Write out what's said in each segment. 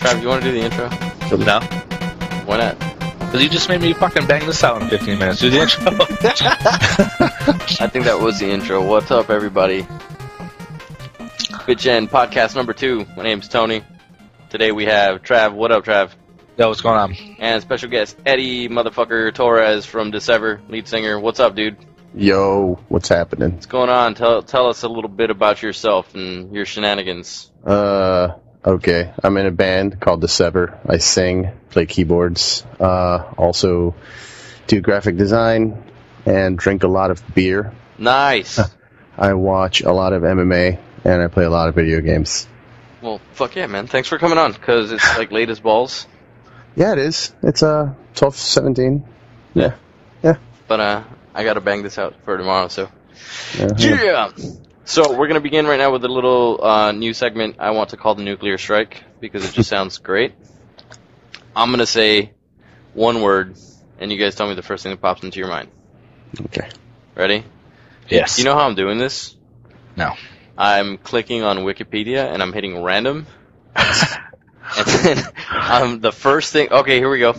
Trav, you want to do the intro? No. Why not? Because you just made me fucking bang this out in 15 minutes. Do the intro. I think that was the intro. What's up, everybody? BitGen podcast number 2. My name's Tony. Today we have Trav. What up, Trav? Yo, what's going on? And special guest, Eddy motherfucker Torres from Dissever, lead singer. What's up, dude? Yo, what's happening? What's going on? Tell us a little bit about yourself and your shenanigans. Okay. I'm in a band called Dissever. I sing, play keyboards, also do graphic design, and drink a lot of beer. Nice. I watch a lot of MMA, and I play a lot of video games. Well, fuck yeah, man. Thanks for coming on, because it's like late as balls. Yeah, it is. It's 12:17. Yeah. But I gotta bang this out for tomorrow, so. Uh-huh. Yeah! So, we're gonna begin right now with a little new segment I want to call the Nuclear Strike, because it just sounds great. I'm gonna say one word, and you guys tell me the first thing that pops into your mind. Okay. Ready? Yes. You know how I'm doing this? No. I'm clicking on Wikipedia, and I'm hitting random. And then, the first thing... Okay, here we go.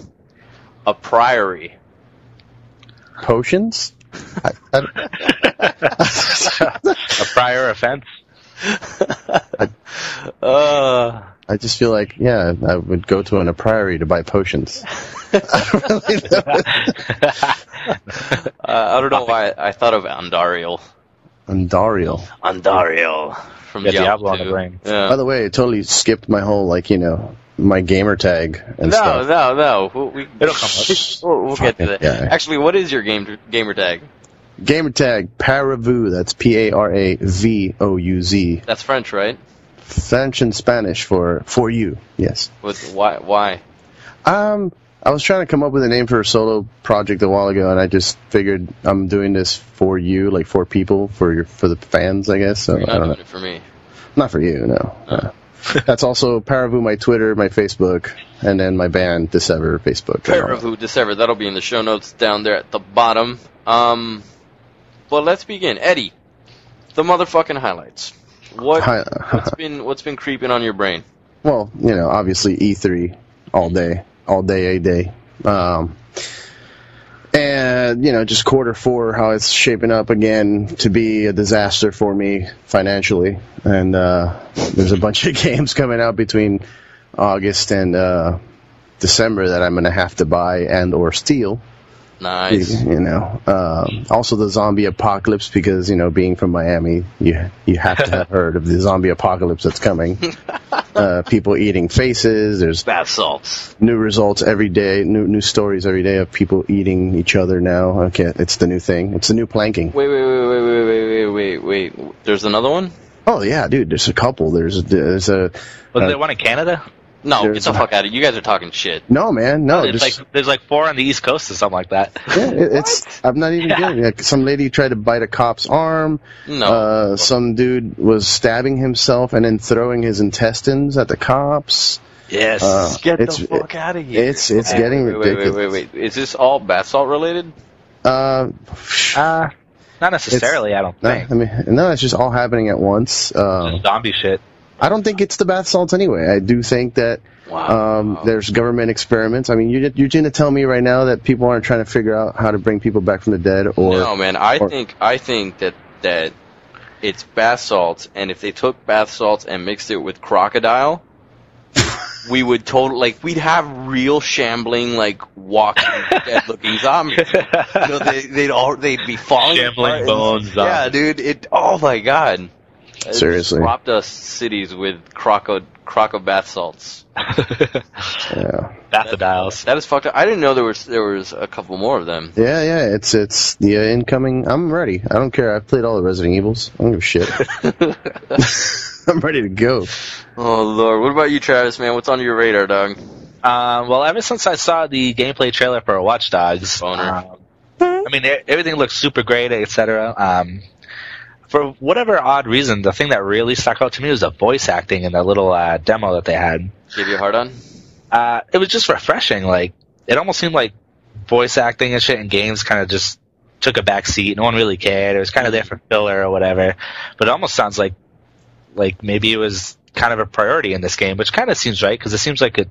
A Priory. Potions? A prior offense? I just feel like, yeah, I would go to a Priory to buy potions. I don't really know. I don't know why I thought of Andariel. Andariel. From Yeah, Diablo Diablo on the 2. brain. Yeah. By the way, I totally skipped my whole, my gamer tag and stuff. No. It'll come up. We'll get to that. Yeah. Actually, what is your gamer tag? Gamer tag, Paravou, that's Paravous. That's French, right? French and Spanish for you, yes. Why? I was trying to come up with a name for a solo project a while ago, and I just figured I'm doing this for you, like for people, for the fans, I guess. So You're I not don't doing know. it for me. Not for you, no. No. That's also Paravou, my Twitter, my Facebook, and then my band, Dissever, Facebook. Priory Dissever. That'll be in the show notes down there at the bottom. Well, let's begin. Eddy, the motherfucking highlights. What's been creeping on your brain? Well, obviously E3 all day, a day. And, just Q4, how it's shaping up again to be a disaster for me financially. And there's a bunch of games coming out between August and December that I'm going to have to buy and or steal. Nice. Also the zombie apocalypse, because being from Miami, you have to have heard of the zombie apocalypse that's coming. People eating faces. There's bath salts. New results every day. New stories every day of people eating each other now. Okay, it's the new thing. It's the new planking. Wait. There's another one? Oh yeah, dude. There's a couple. There's a. Was there one in Canada? No, get the fuck out of it. You guys are talking shit. No, man. No. There's like 4 on the East Coast or something like that. Yeah, it's. I'm not even kidding. Like, some lady tried to bite a cop's arm. No. Some dude was stabbing himself and then throwing his intestines at the cops. Yes. Get the fuck out of here. It's getting ridiculous. Wait. Is this all bath salt related? Not necessarily, I don't think. No, it's just all happening at once. Just zombie shit. I don't think it's the bath salts anyway. I do think that there's government experiments. I mean, you're going to tell me right now that people aren't trying to figure out how to bring people back from the dead, or no, man. I think that it's bath salts, and if they took bath salts and mixed it with crocodile, we would we'd have real shambling, walking, dead-looking zombies. They'd be falling shambling apart. bones. Yeah, dude. Oh my god. Seriously. Robbed us cities with croco bath salts. Yeah. Daffodiles. That is fucked up. I didn't know there was a couple more of them. Yeah. It's the incoming. I'm ready. I don't care. I've played all the Resident Evils. I don't give a shit. I'm ready to go. Oh lord. What about you, Travis? Man, what's on your radar, dog? Well, ever since I saw the gameplay trailer for Watch Dogs, Boner. Everything looks super great, etc. For whatever odd reason, the thing that really stuck out to me was the voice acting in the little demo that they had. Give you a hard on? It was just refreshing. It almost seemed like voice acting and shit in games kind of just took a back seat. No one really cared. It was kind of there for filler or whatever. But it almost sounds like maybe it was kind of a priority in this game, which kind of seems right because it seems like it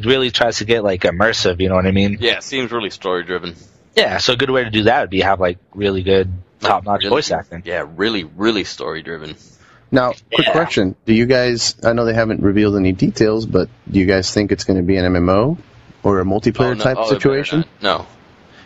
really tries to get like immersive. You know what I mean? Yeah, it seems really story driven. Yeah, so a good way to do that would be have like really good top-notch voice acting. Yeah, really, really story driven. Now, quick question: do you guys? I know they haven't revealed any details, but do you guys think it's going to be an MMO or a multiplayer type situation? No.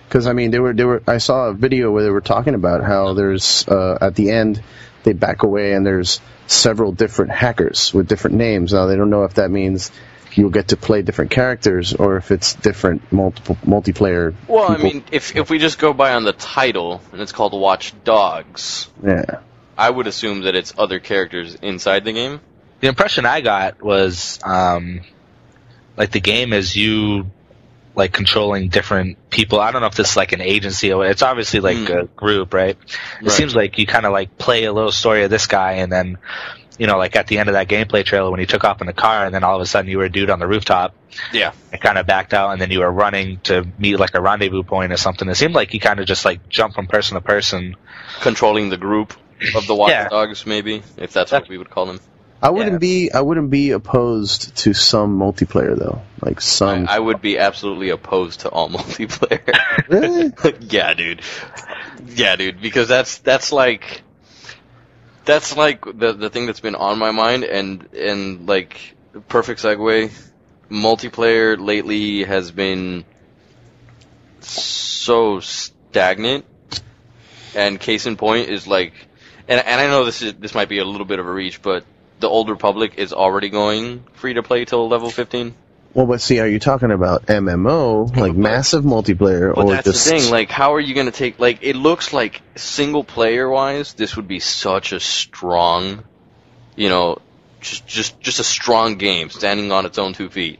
Because I mean, they were. I saw a video where they were talking about how there's at the end they back away and there's several different hackers with different names. Now they don't know if that means you'll get to play different characters or if it's different multiplayer. Well, people. I mean, if we just go by on the title and it's called Watch Dogs, yeah, I would assume that it's other characters inside the game. The impression I got was like the game is you like controlling different people. I don't know if this is like an agency or it's obviously like a group, right? It seems like you kind of like play a little story of this guy and then, you know, like at the end of that gameplay trailer when he took off in the car and then all of a sudden you were a dude on the rooftop. Yeah. And kind of backed out and then you were running to meet like a rendezvous point or something. It seemed like you kind of just like jump from person to person. Controlling the group of the Watch Dogs, maybe, if that's what we would call them. I wouldn't be opposed to some multiplayer though. Like some I would be absolutely opposed to all multiplayer. Really? Yeah, dude. Yeah, dude, because that's like the thing that's been on my mind and like perfect segue. Multiplayer lately has been so stagnant, and case in point is like, and I know this might be a little bit of a reach, but the Old Republic is already going free to play till level 15. Well, but see, are you talking about MMO, like massive multiplayer, but or that's just the thing? Like, how are you going to take? Like, it looks like single player wise, this would be such a strong, you know, just a strong game standing on its own 2 feet.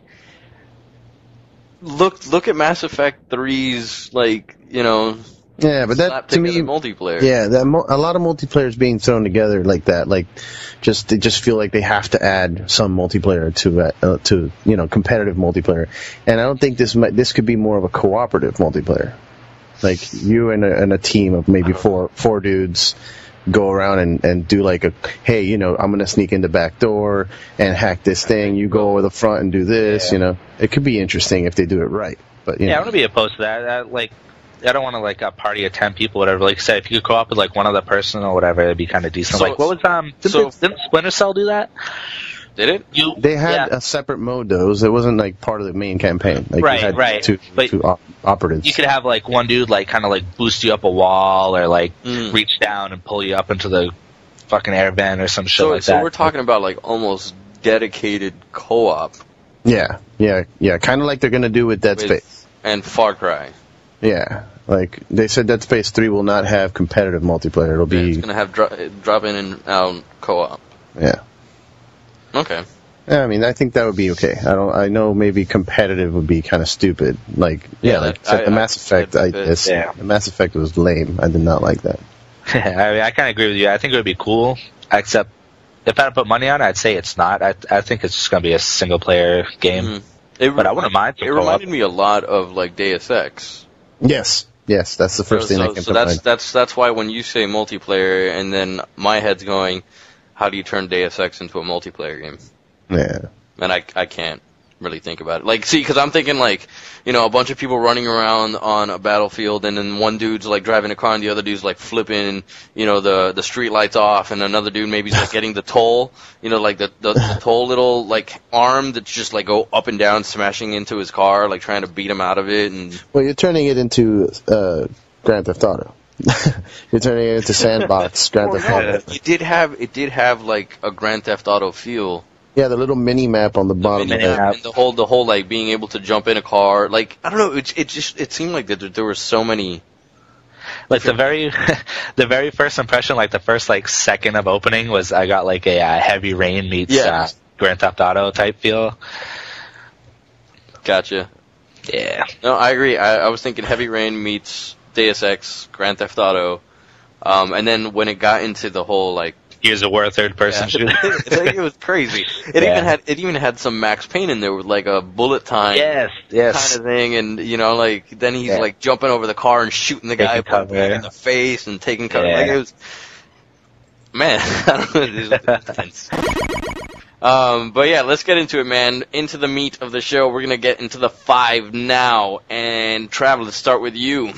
Look at Mass Effect 3's, like, you know. Yeah, but that to me, multiplayer. Yeah, a lot of multiplayer is being thrown together like that. Like, they just feel like they have to add some multiplayer to you know, competitive multiplayer. And I don't think this could be more of a cooperative multiplayer. Like you and a team of maybe four dudes go around and do like hey, you know, I'm gonna sneak in the back door and hack this thing. You go over the front and do this. Yeah. You know, it could be interesting if they do it right. But you know. I want to be opposed to that. Like, I don't want to like a party of 10 people, whatever. Like I said, if you could co-op with like one other person or whatever, it'd be kind of decent. So, like, what was didn't Splinter Cell do that? Did it? They had a separate mode though. It wasn't like part of the main campaign. Like, right. Two operatives. You could have like one dude like kind of like boost you up a wall or like reach down and pull you up into the fucking air vent or some shit like that. So we're talking about like almost dedicated co-op. Yeah. Kind of like they're gonna do with Dead Space and Far Cry. Yeah, like they said, Dead Space 3 will not have competitive multiplayer. It'll be it's gonna have drop in and out co-op. Yeah. Okay. Yeah, I mean, I think that would be okay. I know maybe competitive would be kind of stupid. Like the Mass Effect. The Mass Effect was lame. I did not like that. I mean, I kind of agree with you. I think it would be cool, except if I had to put money on it, I'd say it's not. I think it's just gonna be a single player game. But I wouldn't mind. It reminded me a lot of like Deus Ex. Yes, that's the first thing that came to mind. That's why when you say multiplayer, and then my head's going, how do you turn Deus Ex into a multiplayer game? Yeah. And I can't really think about it. Like, see, because I'm thinking like, you know, a bunch of people running around on a battlefield, and then one dude's like driving a car, and the other dude's like flipping, you know, the street lights off, and another dude maybe's like getting the toll, you know, like the toll little like arm that's just like go up and down, smashing into his car, like trying to beat him out of it. And well, you're turning it into Grand Theft Auto. You're turning it into Sandbox Grand Theft Auto. It did have like a Grand Theft Auto feel. Yeah, the little mini map on the bottom. And the whole like being able to jump in a car. Like, I don't know. It seemed like that there were so many. Like the very first impression, like the first like second of opening was I got like a Heavy Rain meets Grand Theft Auto type feel. Gotcha. Yeah. No, I agree. I was thinking Heavy Rain meets Deus Ex, Grand Theft Auto, and then when it got into the whole like. Gears of War third-person shooter. It was crazy. It even had some Max Payne in there with like a bullet time kind of thing, and you know, like then he's like jumping over the car and shooting the guy in the face and taking cover. Like it was, man, I don't know, it was intense. But yeah, let's get into it, man. Into the meat of the show. We're gonna get into the 5 now. And Trav, let's start with you.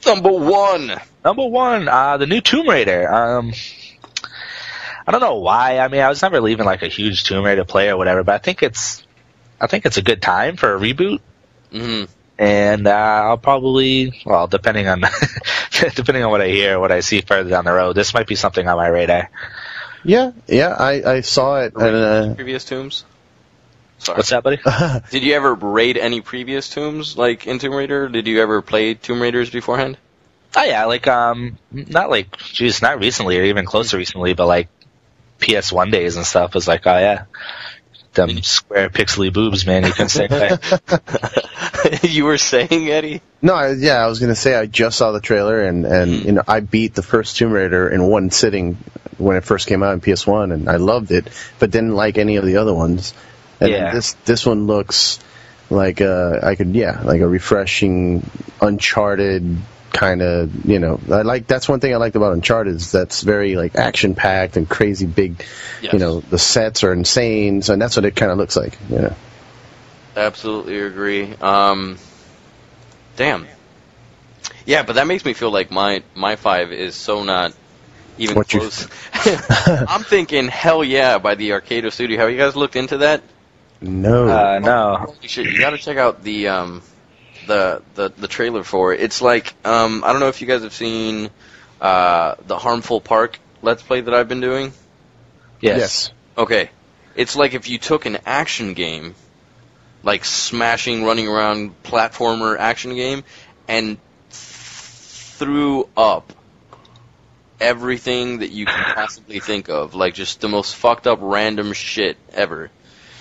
Number one, the new Tomb Raider. I don't know why. I mean, I was never even like a huge Tomb Raider player or whatever, but I think it's a good time for a reboot. Mm-hmm. And I'll probably, well, depending on what I hear, what I see further down the road, this might be something on my radar. Yeah, I saw it. And, previous tombs? Sorry. What's that, buddy? Did you ever raid any previous tombs, like in Tomb Raider? Did you ever play Tomb Raiders beforehand? Oh yeah, like not recently or even close to recently, but like PS1 days and stuff was like, oh yeah, them square pixely boobs, man. You can say that. You were saying, Eddie? No, I was gonna say I just saw the trailer and I beat the first Tomb Raider in one sitting when it first came out in PS1, and I loved it, but didn't like any of the other ones. And this one looks like like a refreshing Uncharted kind of, that's one thing I liked about Uncharted is that's very like action packed and crazy big. Yes. The sets are insane, so that's what it kind of looks like. Absolutely agree. Damn. Yeah, but that makes me feel like my 5 is so not even close. I'm thinking, hell yeah, by the Arcado Studio. Have you guys looked into that? No. No. You got to check out the trailer for it. It's like, I don't know if you guys have seen the Harmful Park Let's Play that I've been doing. Yes. Okay. It's like if you took an action game, like smashing, running around, platformer action game, and threw up everything that you can possibly think of, like just the most fucked up random shit ever.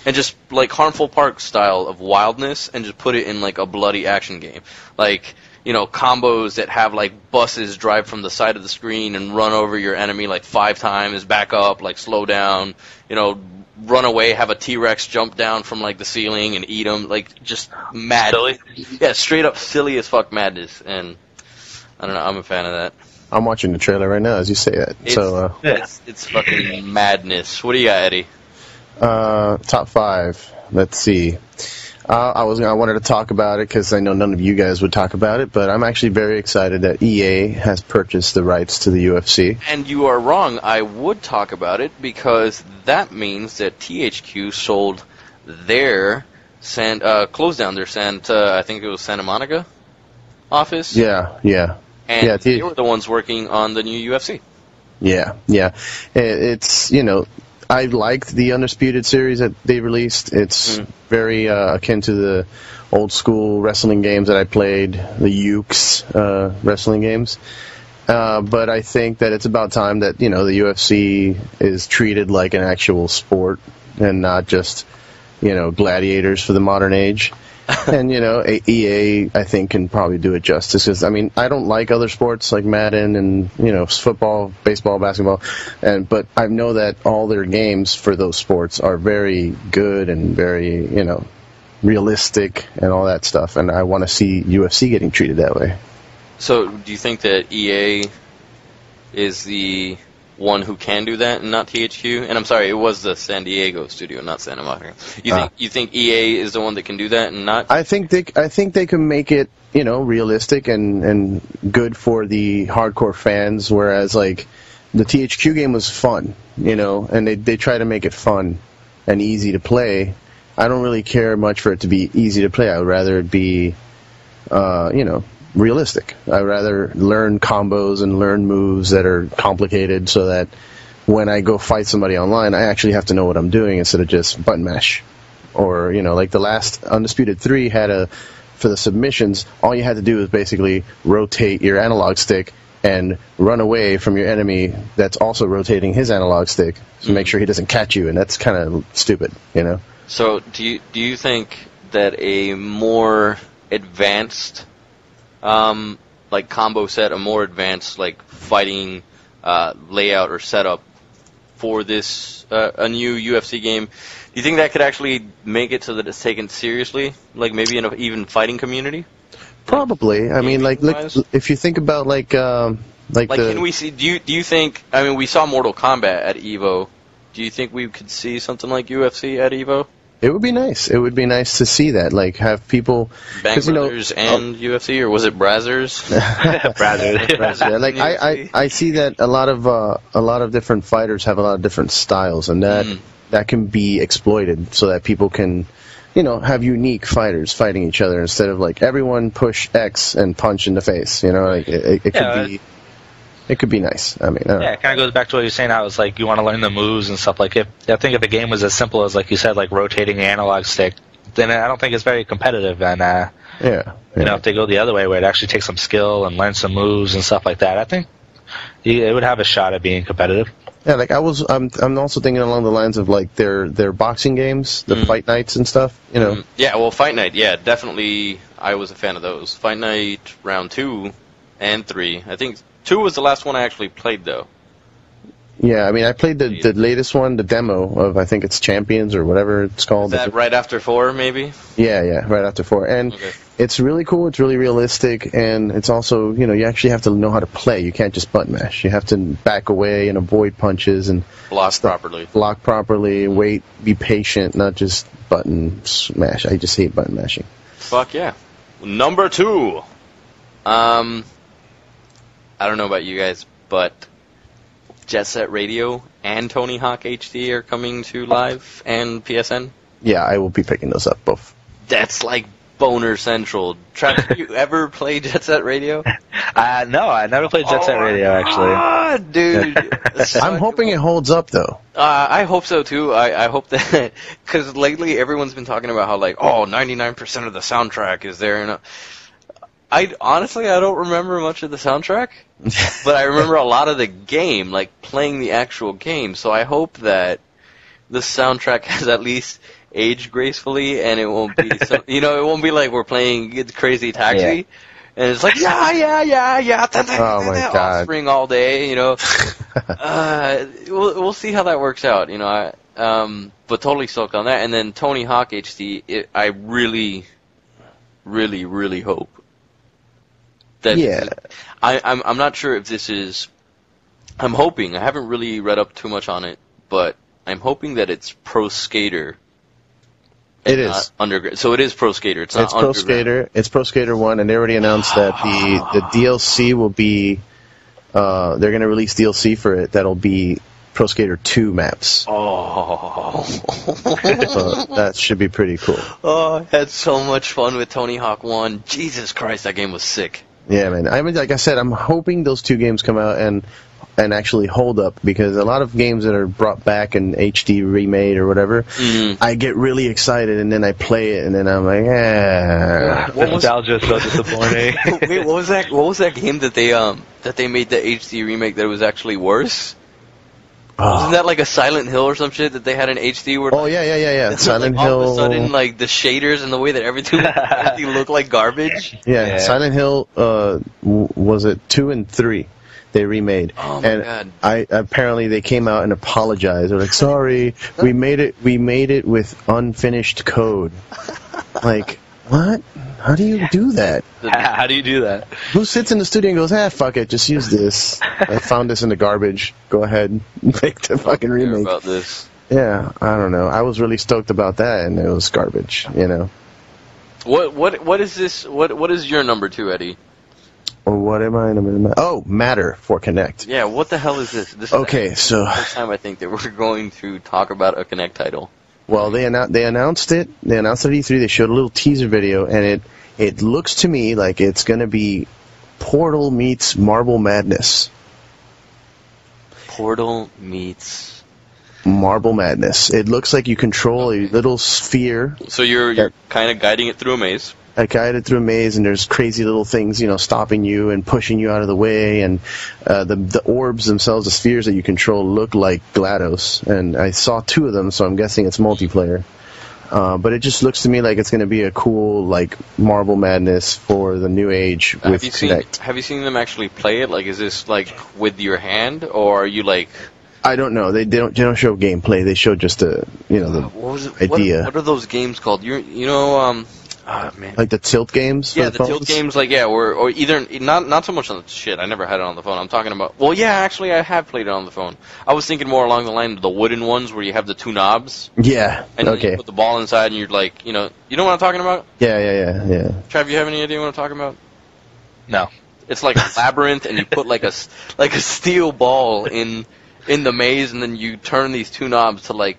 And just, like, Harmful Park style of wildness, and just put it in, like, a bloody action game. Like, combos that have, like, buses drive from the side of the screen and run over your enemy, like, 5 times, back up, like, slow down, run away, have a T-Rex jump down from, like, the ceiling and eat them. Like, just mad. Silly? Yeah, straight up silly as fuck madness. And, I don't know, I'm a fan of that. I'm watching the trailer right now as you say that. It's fucking madness. What do you got, Eddie? Top 5. Let's see. I wanted to talk about it because I know none of you guys would talk about it, but I'm actually very excited that EA has purchased the rights to the UFC. And you are wrong. I would talk about it because that means that THQ sold their closed down their I think it was Santa Monica office. Yeah. And they were the ones working on the new UFC. Yeah. It's I liked the Undisputed series that they released. It's very akin to the old school wrestling games that I played, the Ukes wrestling games. But I think that it's about time that, the UFC is treated like an actual sport and not just, gladiators for the modern age. And, EA, I think, can probably do it justice. Because, I don't like other sports like Madden and, football, baseball, basketball. But I know that all their games for those sports are very good and very, realistic and all that stuff. And I want to see UFC getting treated that way. So, do you think that EA is the one who can do that and not THQ? And I'm sorry, it was the San Diego studio, not Santa Monica. You think EA is the one that can do that and not? I think they can make it, realistic and good for the hardcore fans, whereas like the THQ game was fun, and they try to make it fun and easy to play. I don't really care much for it to be easy to play. I would rather it be realistic. I'd rather learn combos and learn moves that are complicated so that when I go fight somebody online, I actually have to know what I'm doing instead of just button mash. Or, like the last Undisputed 3 had for the submissions, all you had to do was basically rotate your analog stick and run away from your enemy that's also rotating his analog stick to make sure he doesn't catch you, and that's kind of stupid, So, do you think that a more advanced like combo set, a more advanced like fighting layout or setup for this a new UFC game, do you think that could actually make it so that it's taken seriously, like maybe in an even fighting community? Probably. Like if you think about can we see? Do you think? We saw Mortal Kombat at Evo Do you think we could see something like UFC at Evo? It would be nice. It would be nice to see that, like have people. Bang Brothers and UFC, or was it Brazzers? Brazzers. Like I see that a lot of different fighters have a lot of different styles, and that can be exploited so that people can, have unique fighters fighting each other instead of like everyone push X and punch in the face. Like it could be. It could be nice. I mean, it kind of goes back to what you're saying. I was like, you want to learn the moves and stuff. Like, I think if the game was as simple as, like you said, like rotating the analog stick, then I don't think it's very competitive. And if they go the other way, where it actually takes some skill and learn some moves and stuff like that, I think it would have a shot at being competitive. Yeah, like I'm also thinking along the lines of like their boxing games, the Fight Nights and stuff. Yeah, well, Fight Night, definitely. I was a fan of those. Fight Night round 2 and 3. I think 2 was the last one I actually played, though. Yeah, I mean, I played the latest one, the demo of, I think it's Champions or whatever it's called. Is that right after 4, maybe? Yeah, right after 4. And it's really cool, it's really realistic, and it's also, you actually have to know how to play. You can't just button mash. You have to back away and avoid punches and block properly. Block properly, wait, be patient, not just button smash. I just hate button mashing. Fuck yeah. Number 2. I don't know about you guys, but Jet Set Radio and Tony Hawk HD are coming to Live and PSN. Yeah, I will be picking those up both. That's like Boner Central. Travis, have you ever played Jet Set Radio? No, I never played Jet Set Radio, actually. Dude. I'm hoping it holds up, though. I hope so, too. I hope that... Because lately everyone's been talking about how, like, 99% of the soundtrack is there. And honestly, I don't remember much of the soundtrack, but I remember a lot of the game, like playing the actual game. So I hope that the soundtrack has at least aged gracefully, and it won't be, it won't be like we're playing Crazy Taxi, and it's like oh my God, Offspring all day, we'll see how that works out, but totally stoked on that. And then Tony Hawk HD, I really, really, really hope. I'm not sure if this is... I'm hoping. I haven't really read up too much on it, but I'm hoping that it's Pro Skater. It is. Underground. So it is Pro Skater. It's not Pro Skater. It's Pro Skater 1, and they already announced that the DLC will be... they're going to release DLC for it that'll be Pro Skater 2 maps. Oh. So that should be pretty cool. Oh, I had so much fun with Tony Hawk 1. Jesus Christ, that game was sick. Yeah, man. I mean, like I said, I'm hoping those 2 games come out and actually hold up, because a lot of games that are brought back and HD remade or whatever, I get really excited and then I play it and then I'm like, nostalgia is so disappointing. Wait, what was that? What was that game that they made the HD remake that was actually worse? Wasn't that like a Silent Hill or some shit that they had in HD? Where, Silent Hill. All of a sudden, like the shaders and the way that everything looked like garbage. Yeah, Silent Hill. Was it 2 and 3? They remade. Oh my God! Apparently they came out and apologized. They're like, "Sorry, we made it with unfinished code." Like, what? How do you do that? How do you do that? Who sits in the studio and goes, fuck it, just use this. I found this in the garbage. Go ahead and make the fucking remake. About this. Yeah, I don't know. I was really stoked about that, and it was garbage, What is this? What is your number 2, Eddie? Or what am I? Oh, Matter for Kinect. Yeah, what the hell is this? This is so the first time I think that we're going to talk about a Kinect title. Well, they announced it. They announced it at E3. They showed a little teaser video, and it looks to me like it's going to be Portal meets Marble Madness. Portal meets Marble Madness. It looks like you control a little sphere. So you're kind of guiding it through a maze. I guided through a maze, and there's crazy little things, stopping you and pushing you out of the way, and the orbs themselves, the spheres that you control, look like GLaDOS, and I saw 2 of them, so I'm guessing it's multiplayer. But it just looks to me like it's going to be a cool, like, Marble Madness for the new age with Kinect. Have you seen them actually play it? Like, is this, like, with your hand, or are you, like... I don't know. They don't show gameplay. They show just the idea. What are those games called? Oh man. Like the tilt games? For Yeah, the the tilt games, like, yeah, or either, not so much on the shit, I never had it on the phone, I'm talking about, well, yeah, actually, I have played it on the phone. I was thinking more along the line of the wooden ones where you have the two knobs. Yeah, And then okay. you put the ball inside and you're like, you know what I'm talking about? Yeah. Trav, you have any idea what I'm talking about? No. It's like a labyrinth, and you put like a steel ball in the maze, and then you turn these two knobs to like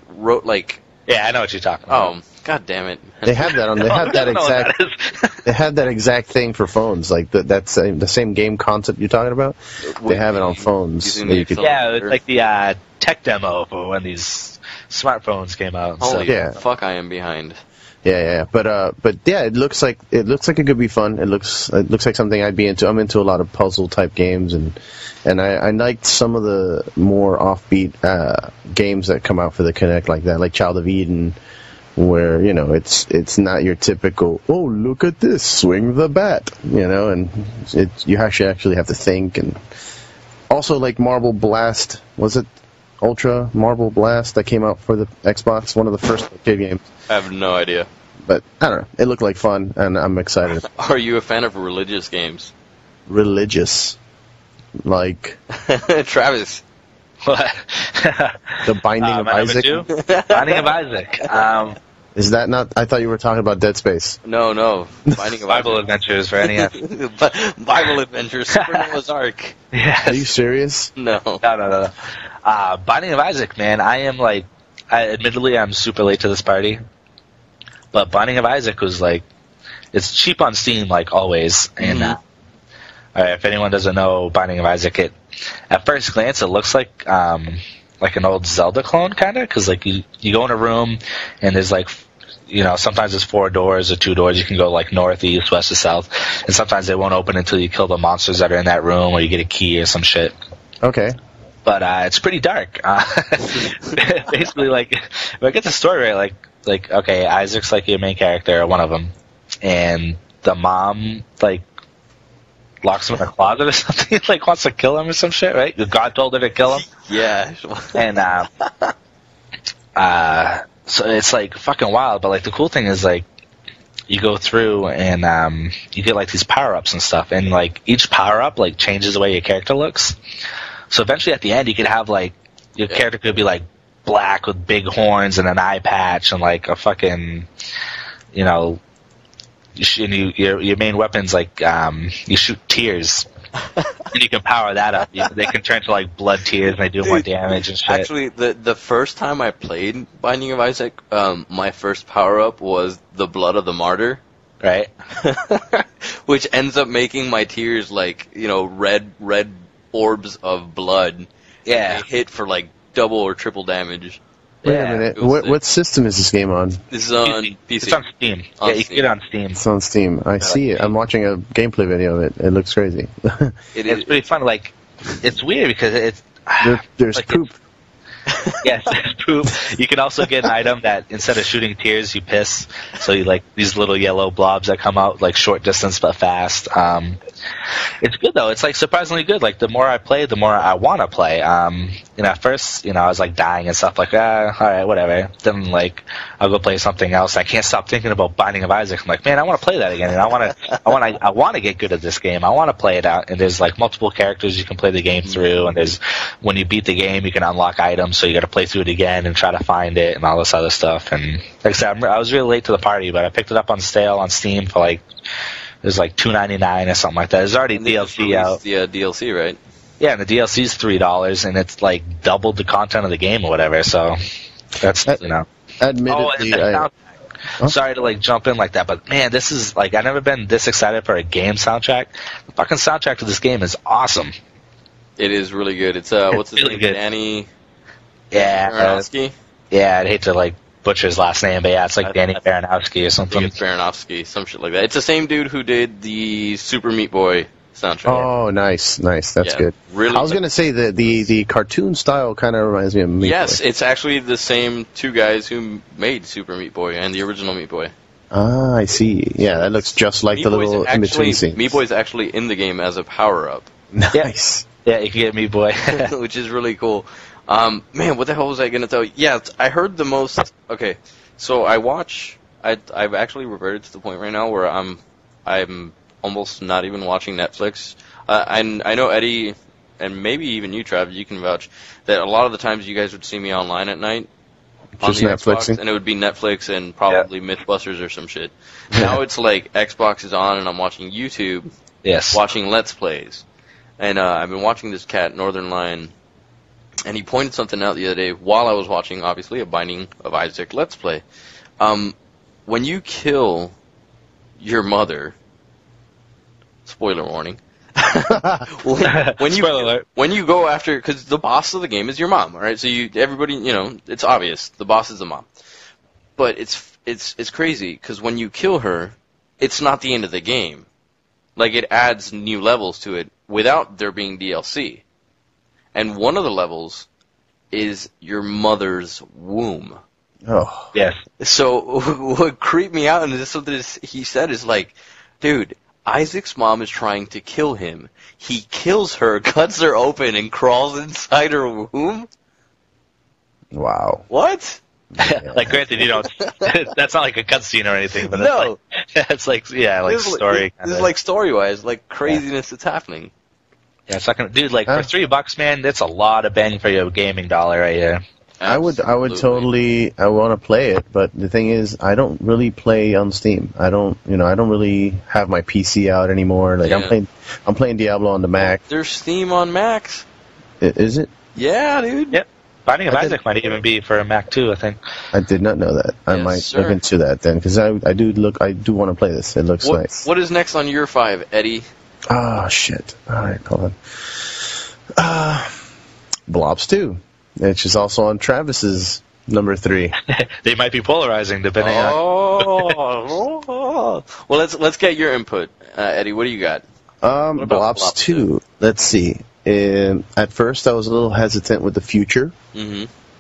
Yeah, I know what you're talking about. Oh, god damn it! They have that on. They have that exact. They have that exact thing for phones. Like the same game concept you're talking about. They have it on phones. Yeah, it's like the tech demo for when these smartphones came out. Holy yeah. fuck! I am behind. Yeah. But yeah, it looks like it could be fun. It looks like something I'd be into. I'm into a lot of puzzle type games, and I liked some of the more offbeat games that come out for the Kinect like that, like Child of Eden, where it's not your typical look at this, swing the bat, and you actually have to think. And also like Marble Blast, was it Ultra Marble Blast that came out for the Xbox, one of the first arcade games? I have no idea. But I don't know. It looked like fun, and I'm excited. Are you a fan of religious games? Religious, like Travis. What? The Binding of Isaac. Binding of Isaac. Is that not? I thought you were talking about Dead Space. No. Binding of Bible Isaac. Adventures for NES. Bible Adventures. Super Noah's Ark. Yes. Are you serious? No. No. Binding of Isaac, man. I am admittedly, I'm super late to this party. But Binding of Isaac was it's cheap on Steam, like always. And if anyone doesn't know Binding of Isaac, at first glance it looks like an old Zelda clone, kind of, because you go in a room and there's sometimes there's 4 doors or 2 doors. You can go north, east, west, or south, and sometimes they won't open until you kill the monsters that are in that room, or you get a key or some shit. Okay. But it's pretty dark. Basically, if I get the story right, okay, Isaac's your main character, one of them, and the mom locks him in a closet or something, wants to kill him or some shit, right? God told her to kill him. Yeah. And so it's fucking wild. But the cool thing is you go through and you get these power ups and stuff, and each power up changes the way your character looks. So eventually at the end you could have your character could be black with big horns and an eye patch and a fucking your main weapon's you shoot tears. And you can power that up. They can turn to blood tears and they do more damage and shit. Actually, the first time I played Binding of Isaac, my first power up was the Blood of the Martyr. Right. Which ends up making my tears red orbs of blood. Yeah. They hit for double or triple damage. Wait a minute. What system is this game on? This is on PC. It's on Steam. You can get it on Steam. It's on Steam. I see it. I'm watching a gameplay video of it. It looks crazy. It's pretty fun. It's weird because there's poop. Yes, there's poop. You can also get an item that instead of shooting tears, you piss. So you these little yellow blobs that come out short distance but fast. It's good though. It's surprisingly good. The more I play, the more I want to play. At first, I was dying and stuff all right, whatever. Then I'll go play something else. I can't stop thinking about Binding of Isaac. I'm man, I want to play that again. And I want to get good at this game. I want to play it out. And there's multiple characters you can play the game through. And there's when you beat the game, you can unlock items. So you got to play through it again and try to find it and all this other stuff. And like I said, I was really late to the party, but I picked it up on sale on Steam for it was $2.99 or something like that. There's already DLC out. The DLC, right? Yeah, and the DLC's $3, and it's doubled the content of the game or whatever. So that's Admittedly, sorry to jump in like that, but man, this is I've never been this excited for a game soundtrack. The fucking soundtrack to this game is awesome. It is really good. It's what's his really name? good. Danny. Baranowski. Yeah, I'd hate to butcher his last name, but yeah, it's Danny Baranowski or something. I think it's Baranowski, some shit like that. It's the same dude who did the Super Meat Boy soundtrack. Oh, nice. That's good. Really, I was gonna say that the cartoon style kind of reminds me of Meat Yes, Boy. it's actually the same two guys who made Super Meat Boy and the original Meat Boy. Ah, I see. Yeah, that looks just like the little in-between scenes. Meat Boy's actually in the game as a power-up. Nice. Yeah, you can get Meat Boy. Which is really cool. Man, what the hell was I going to tell you? Yeah, I heard the most... Okay, so I watch I've actually reverted to the point right now where I'm almost not even watching Netflix. I know Eddie, and maybe even you, Trav, you can vouch, that a lot of the times you guys would see me online at night on Just the Netflixing? Xbox, and it would be Netflix and probably Mythbusters or some shit. Now it's like Xbox is on and I'm watching YouTube, watching Let's Plays. And I've been watching this cat, Northern Lion, and he pointed something out the other day while I was watching, obviously, a Binding of Isaac Let's Play. When you kill your mother, spoiler warning, when you go after, because the boss of the game is your mom, right? So everybody, it's obvious the boss is the mom, but it's crazy because when you kill her, it's not the end of the game. Like, it adds new levels to it without there being DLC, and one of the levels is your mother's womb. Oh. Yes. So what creeped me out, and this is something he said, is like, dude, Isaac's mom is trying to kill him. He kills her, cuts her open, and crawls inside her womb? Wow. What? Like, granted, that's not like a cutscene or anything, but No. it's like story. This is like story-wise, like craziness that's happening. Yeah, it's not gonna, dude. Like, for $3, man, that's a lot of bang for your gaming dollar right here. Absolutely. I would totally. I want to play it, but the thing is, I don't really play on Steam. I don't really have my PC out anymore. Like, I'm playing Diablo on the Mac. There's Steam on Macs. Is it? Yeah, dude. Yep. Binding of Isaac might even be for a Mac too, I think. I did not know that. I might look into that then, because I do want to play this. It looks nice. What is next on your 5, Eddie? Oh shit! All right, hold on. Blops 2. Which is also on Travis's number 3. They might be polarizing depending on. Well, let's get your input, Eddie. What do you got? Blops 2. Let's see. At first, I was a little hesitant with the future,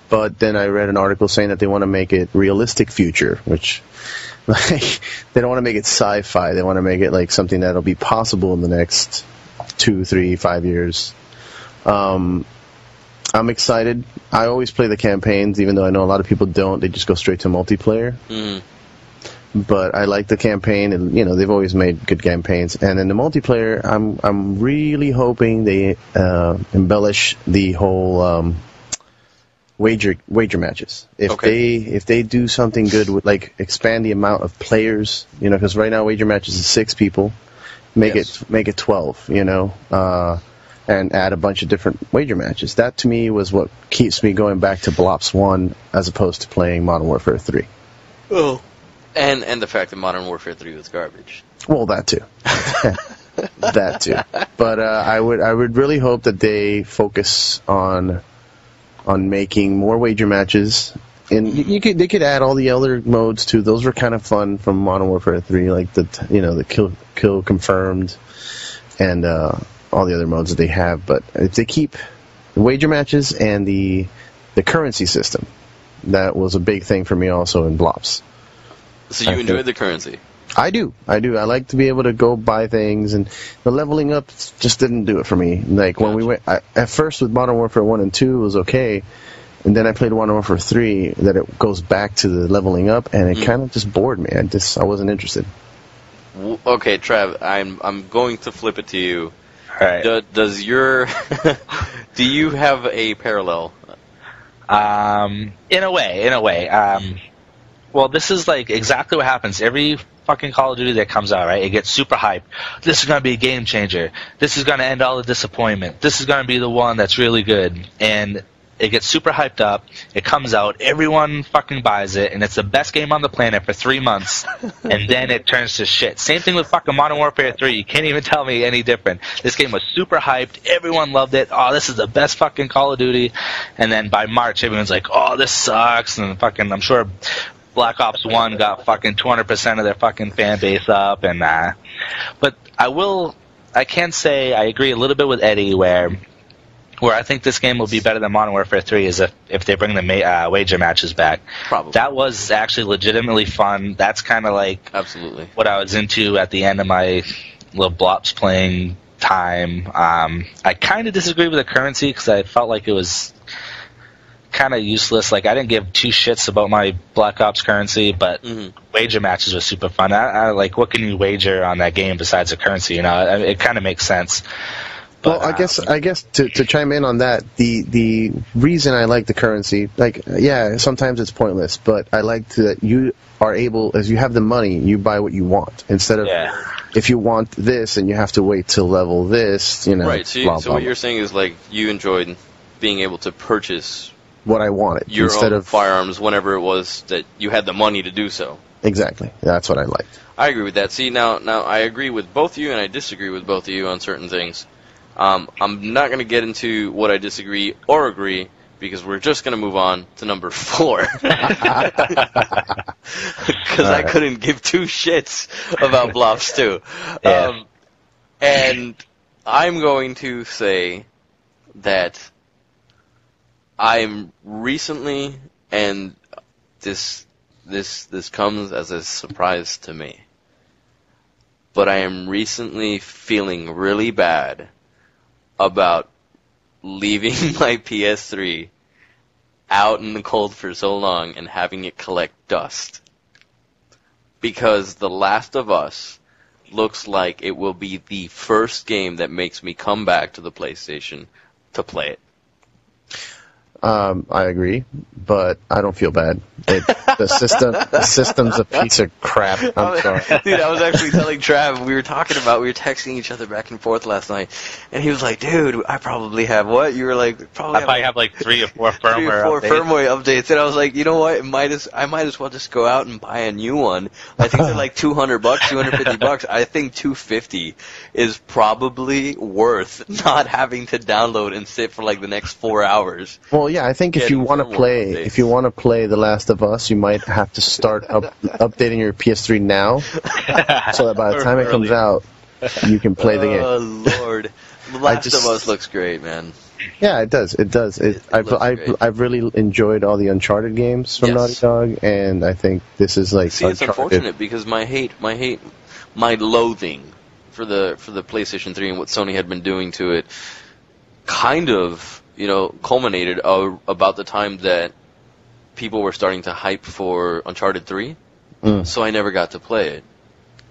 but then I read an article saying that they want to make it realistic future, which they don't want to make it sci-fi. They want to make it like something that'll be possible in the next 2, 3, 5 years. I'm excited. I always play the campaigns, even though I know a lot of people don't. They just go straight to multiplayer. But I like the campaign, and they've always made good campaigns. And in the multiplayer, I'm really hoping they embellish the whole wager matches. If they do something good with, like, expand the amount of players, because right now wager matches is 6 people. Make it 12. And add a bunch of different wager matches. That, to me, was what keeps me going back to Blops 1 as opposed to playing Modern Warfare 3. Oh. And the fact that Modern Warfare 3 was garbage. Well, that too. That too. But I would really hope that they focus on making more wager matches. And they could add all the other modes too. Those were kind of fun from Modern Warfare 3, like the kill confirmed and all the other modes that they have. But if they keep the wager matches and the currency system, that was a big thing for me also in Blops. So you enjoyed the currency? I do. I like to be able to go buy things, and the leveling up just didn't do it for me. Like, when we went, at first with Modern Warfare 1 and 2 it was okay, and then I played Modern Warfare 3, that it goes back to the leveling up, and it kind of just bored me. I wasn't interested. Okay, Trav, I'm going to flip it to you. All right. Do you have a parallel? In a way. Well, this is like exactly what happens every fucking Call of Duty that comes out, right? It gets super hyped. This is going to be a game changer. This is going to end all the disappointment. This is going to be the one that's really good. And it gets super hyped up. It comes out. Everyone fucking buys it. And it's the best game on the planet for 3 months. And then it turns to shit. Same thing with fucking Modern Warfare 3. You can't even tell me any different. This game was super hyped. Everyone loved it. Oh, this is the best fucking Call of Duty. And then by March, everyone's like, oh, this sucks. And fucking, I'm sure Black Ops 1 got fucking 200% of their fucking fan base up. And but I can say I agree a little bit with Eddie where I think this game will be better than Modern Warfare 3 is if they bring the wager matches back. Probably. That was actually legitimately fun. That's kind of like absolutely what I was into at the end of my little Blops playing time. I kind of disagree with the currency because I felt like it was kind of useless. Like, I didn't give two shits about my Black Ops currency, but wager matches were super fun. I like, what can you wager on that game besides the currency? You know, it kind of makes sense. But, well, I guess to chime in on that, the reason I like the currency, like, yeah, sometimes it's pointless, but I like that you are able, as you have the money, you buy what you want instead of if you want this and you have to wait till level this, you know. Right. So, blah, what you're saying is like you enjoyed being able to purchase what I wanted your instead own of firearms whenever it was that you had the money to do so. Exactly. That's what I liked. I agree with that. See, now I agree with both of you, and I disagree with both of you on certain things. I'm not going to get into what I disagree or agree, because we're just going to move on to number 4. Because I couldn't give two shits about Blops 2. Yeah. And I'm going to say that I'm recently, and this comes as a surprise to me, but I am recently feeling really bad about leaving my PS3 out in the cold for so long and having it collect dust. Because The Last of Us looks like it will be the first game that makes me come back to the PlayStation to play it. I agree, but I don't feel bad. The system's a piece of crap. I'm sorry. Dude, I was actually telling Trav, we were texting each other back and forth last night, and he was like, dude, I probably have what? You were like, I probably have like 3 or 4 firmware updates. And I was like, you know what? I might as well just go out and buy a new one. I think they're like $200, $250. I think $250 is probably worth not having to download and sit for like the next 4 hours. Well, yeah, I think if you want to play The Last of Us, you might have to start updating your PS3 now, so that by the time it comes out, you can play the game. Oh Lord, The Last of Us looks great, man. Yeah, it does. I've really enjoyed all the Uncharted games from Naughty Dog, and I think this is like. See, it's unfortunate because my loathing for the PlayStation 3 and what Sony had been doing to it, kind of, culminated about the time that people were starting to hype for Uncharted 3. So I never got to play it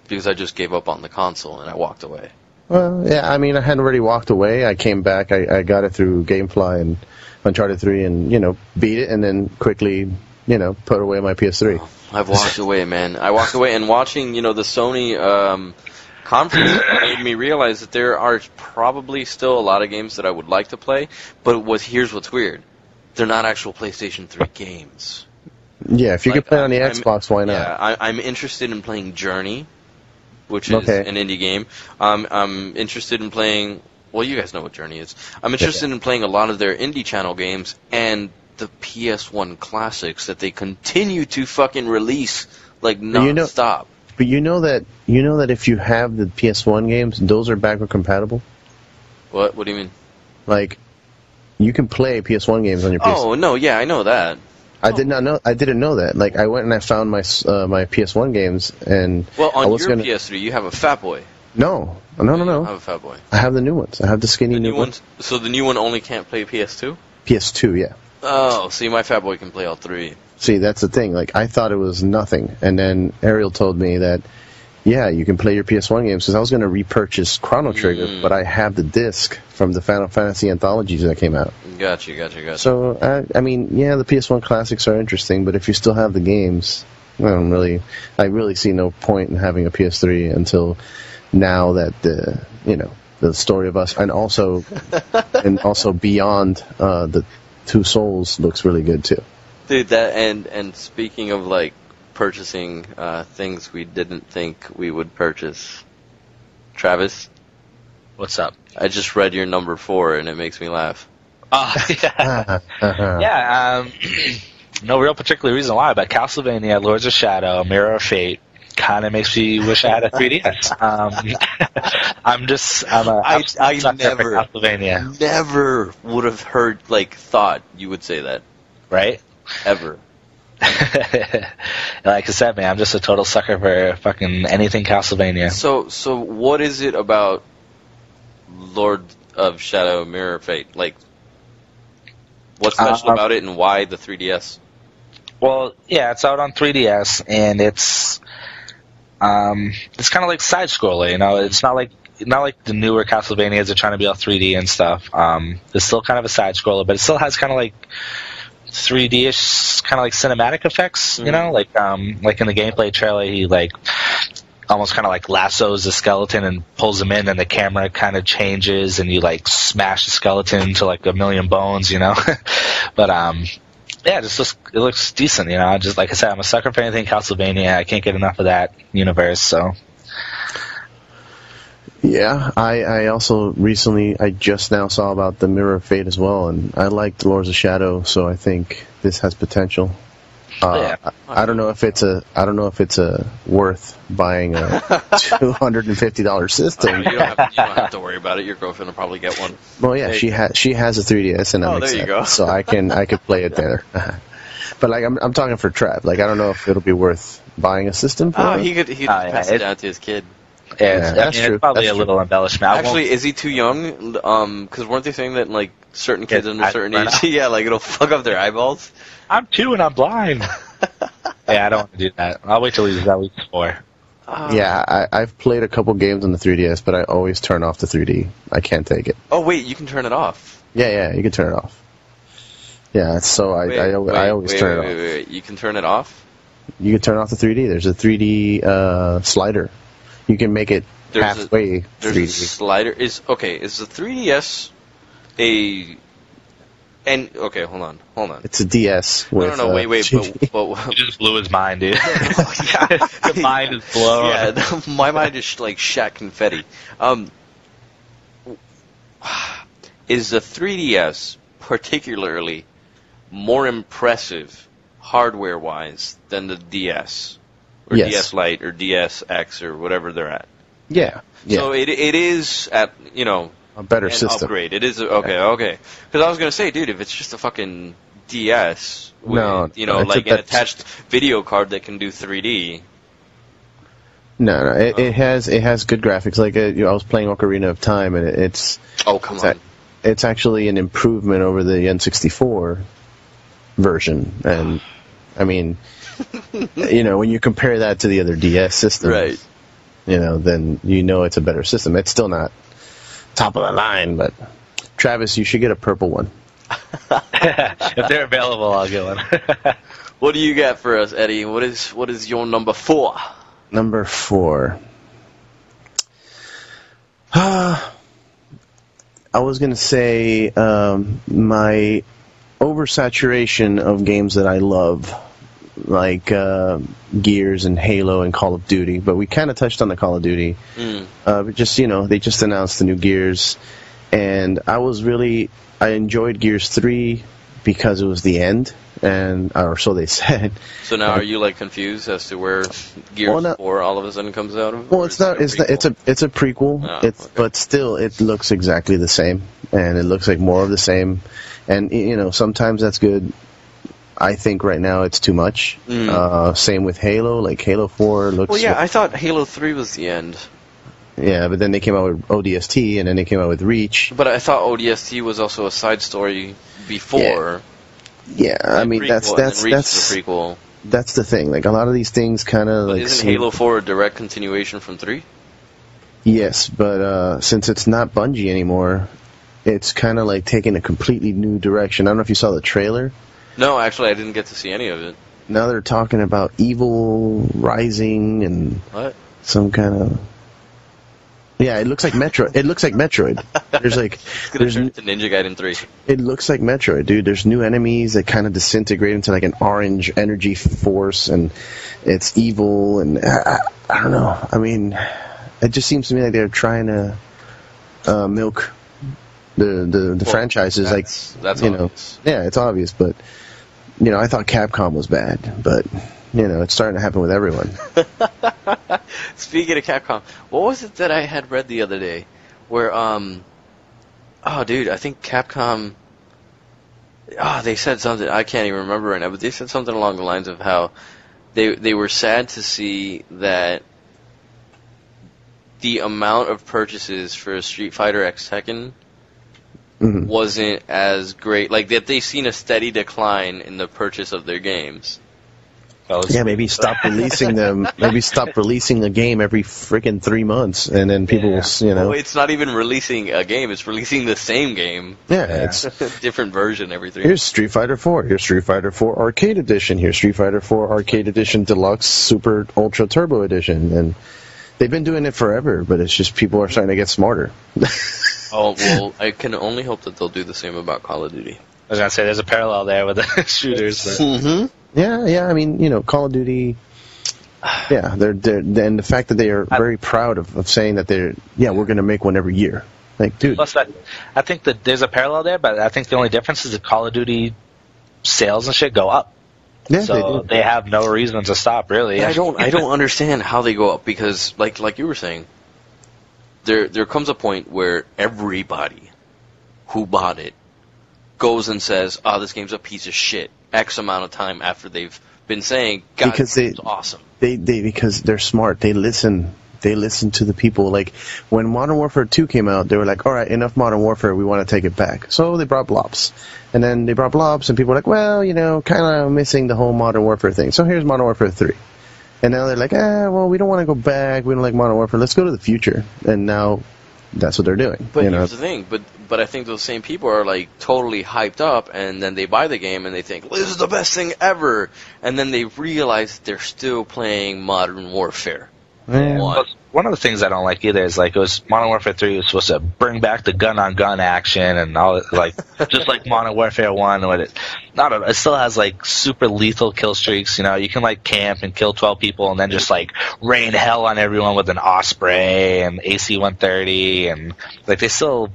because I just gave up on the console and I walked away. Well, yeah, I mean, I hadn't already walked away. I came back. I got it through GameFly and Uncharted 3 and, beat it and then quickly, put away my PS3. Oh, I've walked away, man. I walked away, and watching, the Sony conference made me realize that there are probably still a lot of games that I would like to play, but here's what's weird. They're not actual PlayStation 3 games. Yeah, if you can play on the Xbox, why not? Yeah, I'm interested in playing Journey, which is an indie game. I'm interested in playing... Well, you guys know what Journey is. I'm interested in playing a lot of their indie channel games and the PS1 classics that they continue to fucking release, like, non-stop. But you know that if you have the PS1 games, those are backward compatible? What? What do you mean? Like, you can play PS1 games on your PS. Oh no, yeah, I know that. I didn't know that. Like, I went and I found my my PS1 games, and on your PS3 you have a Fat Boy. No. You don't have a Fat Boy. I have the new ones. I have the skinny new ones. So the new one only can't play PS2? PS2, yeah. Oh, see, my Fat Boy can play all 3. See, that's the thing. Like, I thought it was nothing, and then Ariel told me that, yeah, you can play your PS1 games, because I was going to repurchase Chrono Trigger, but I have the disc from the Final Fantasy anthologies that came out. Gotcha. So, I mean, yeah, the PS1 classics are interesting, but if you still have the games, I really see no point in having a PS3 until now that the story of us, and also Beyond the Two Souls looks really good too. Dude, that and speaking of like purchasing things we didn't think we would purchase, Travis, what's up? I just read your number 4 and it makes me laugh. Yeah. Yeah. No real particular reason why, but Castlevania, Lords of Shadow, Mirror of Fate kind of makes me wish I had a 3DS. I'm Castlevania. Never would have thought you would say that. Right? Ever. Like I said, man, I'm just a total sucker for fucking anything Castlevania. So what is it about Lord of Shadow, Mirror of Fate? Like, What's special about it, and why the 3DS? Well, yeah, it's out on 3DS, and it's kind of like side scroller. You know, it's not like the newer Castlevanias are trying to be all 3D and stuff. It's still kind of a side scroller, but it still has kind of like 3D-ish, kind of like cinematic effects. You know, like in the gameplay trailer, he like almost kind of like lassos the skeleton and pulls him in, and the camera kind of changes, and you like smash the skeleton into like a million bones. You know, but yeah, it looks decent. You know, just like I said, I'm a sucker for anything Castlevania. I can't get enough of that universe. So. Yeah, I also recently, I just now saw about the Mirror of Fate as well, and I liked Lords of Shadow, so I think this has potential. I don't know if it's worth buying a $250 system. You don't have to worry about it. Your girlfriend will probably get one. Well, yeah, she has a 3DS, and I'm excited, go. so I could play it there. But like I'm talking for Trav. Like I don't know if it'll be worth buying a system for. He could pass it down to his kid. Yeah, that's true. It's probably a little embellishment. Actually, is he too young? Because weren't they saying that like certain kids under a certain age, yeah, like it'll fuck up their eyeballs? I'm 2 and I'm blind. Yeah, I don't want to do that. I'll wait till he's at least 4. Yeah, I've played a couple games on the 3DS, but I always turn off the 3D. I can't take it. Oh wait, you can turn it off. Yeah, you can turn it off. Yeah, so I always turn it off. Wait, you can turn it off? You can turn off the 3D. There's a 3D slider. You can make it halfway 3D. There's a slider. Is the 3DS okay, hold on. It's a DS with... No, wait, but you just blew his mind, dude. Your mind is blown. Yeah, my mind is like shat confetti. Is the 3DS particularly more impressive hardware-wise than the DS? Or yes. DS Lite or DSX or whatever they're at? Yeah. So it is at, a better system. Upgrade. It is okay. Because I was gonna say, dude, if it's just a fucking DS with like an attached video card that can do 3D. No, it has good graphics. Like I was playing Ocarina of Time, and it's it's actually an improvement over the N64 version, and I mean, when you compare that to the other DS systems, right? Then it's a better system. It's still not top of the line, but Travis, you should get a purple one. If they're available, I'll get one. What do you got for us, Eddie? What is your number 4? Number 4. I was gonna say my oversaturation of games that I love, like Gears and Halo and Call of Duty, but we kind of touched on the Call of Duty. But just they just announced the new Gears, and I enjoyed Gears 3 because it was the end, or so they said. So now are you like confused as to where Gears 4 all of a sudden comes out of? Well, it's not. It's a prequel. Oh, okay. But still, it looks exactly the same, and it looks like more of the same. And sometimes that's good. I think right now it's too much. Same with Halo. Like Halo 4 looks... Well, yeah, I thought Halo 3 was the end. Yeah, but then they came out with ODST, and then they came out with Reach. But I thought ODST was also a side story before. Yeah, I mean, that's Reach is a prequel. That's the thing. Like, a lot of these things kind of like... Isn't Halo 4 a direct continuation from 3? Yes, but since it's not Bungie anymore, it's kind of like taking a completely new direction. I don't know if you saw the trailer. No, actually, I didn't get to see any of it. Now they're talking about evil rising and what? Some kind of... Yeah, it looks like Metroid. It looks like Metroid. There's like... It's going to turn into Ninja Gaiden 3. It looks like Metroid, dude. There's new enemies that kind of disintegrate into like an orange energy force, and it's evil, and I don't know. I mean, it just seems to me like they're trying to milk the franchises. That's obvious. Yeah, it's obvious, but I thought Capcom was bad, but it's starting to happen with everyone. Speaking of Capcom, what was it that I had read the other day where I think Capcom they said something, I can't even remember right now, but they said something along the lines of how they were sad to see that the amount of purchases for Street Fighter X Tekken wasn't as great. Like, that they've seen a steady decline in the purchase of their games. Yeah, maybe stop releasing them. Maybe stop releasing a game every freaking 3 months, and then people will, Well, it's not even releasing a game; it's releasing the same game. Yeah, it's a different version every 3 Here's Street Fighter 4. Here's Street Fighter 4 Arcade Edition. Here's Street Fighter 4 Arcade Edition Deluxe Super Ultra Turbo Edition, and they've been doing it forever. But it's just people are starting to get smarter. Oh well, I can only hope that they'll do the same about Call of Duty. I was gonna say there's a parallel there with the shooters. But. Mm-hmm. Yeah. I mean, Call of Duty. Yeah, they're and the fact that they are very proud of saying that we're going to make one every year. Like, dude. Plus, I think that there's a parallel there, but I think the only difference is that Call of Duty sales and shit go up. Yeah, so they have no reason to stop, really. I don't understand how they go up because, like you were saying, there comes a point where everybody who bought it goes and says, "Oh, this game's a piece of shit." X amount of time after they've been saying, "God, it's awesome." Because they're smart. They listen. They listen to the people. Like when Modern Warfare 2 came out, they were like, "All right, enough Modern Warfare. We want to take it back." So they brought Blops, and then they brought Blops, and people were like, "Well, kind of missing the whole Modern Warfare thing." So here's Modern Warfare 3, and now they're like, well, we don't want to go back. We don't like Modern Warfare. Let's go to the future. And now that's what they're doing. But here's the thing. But I think those same people are like totally hyped up, and then they buy the game and they think, well, "This is the best thing ever," and then they realize they're still playing Modern Warfare. One of the things I don't like either is like it was Modern Warfare 3 was supposed to bring back the gun-on-gun action and all, like just like Modern Warfare 1. It still has like super lethal kill streaks. You can like camp and kill 12 people and then just like rain hell on everyone with an Osprey and AC-130 and like they still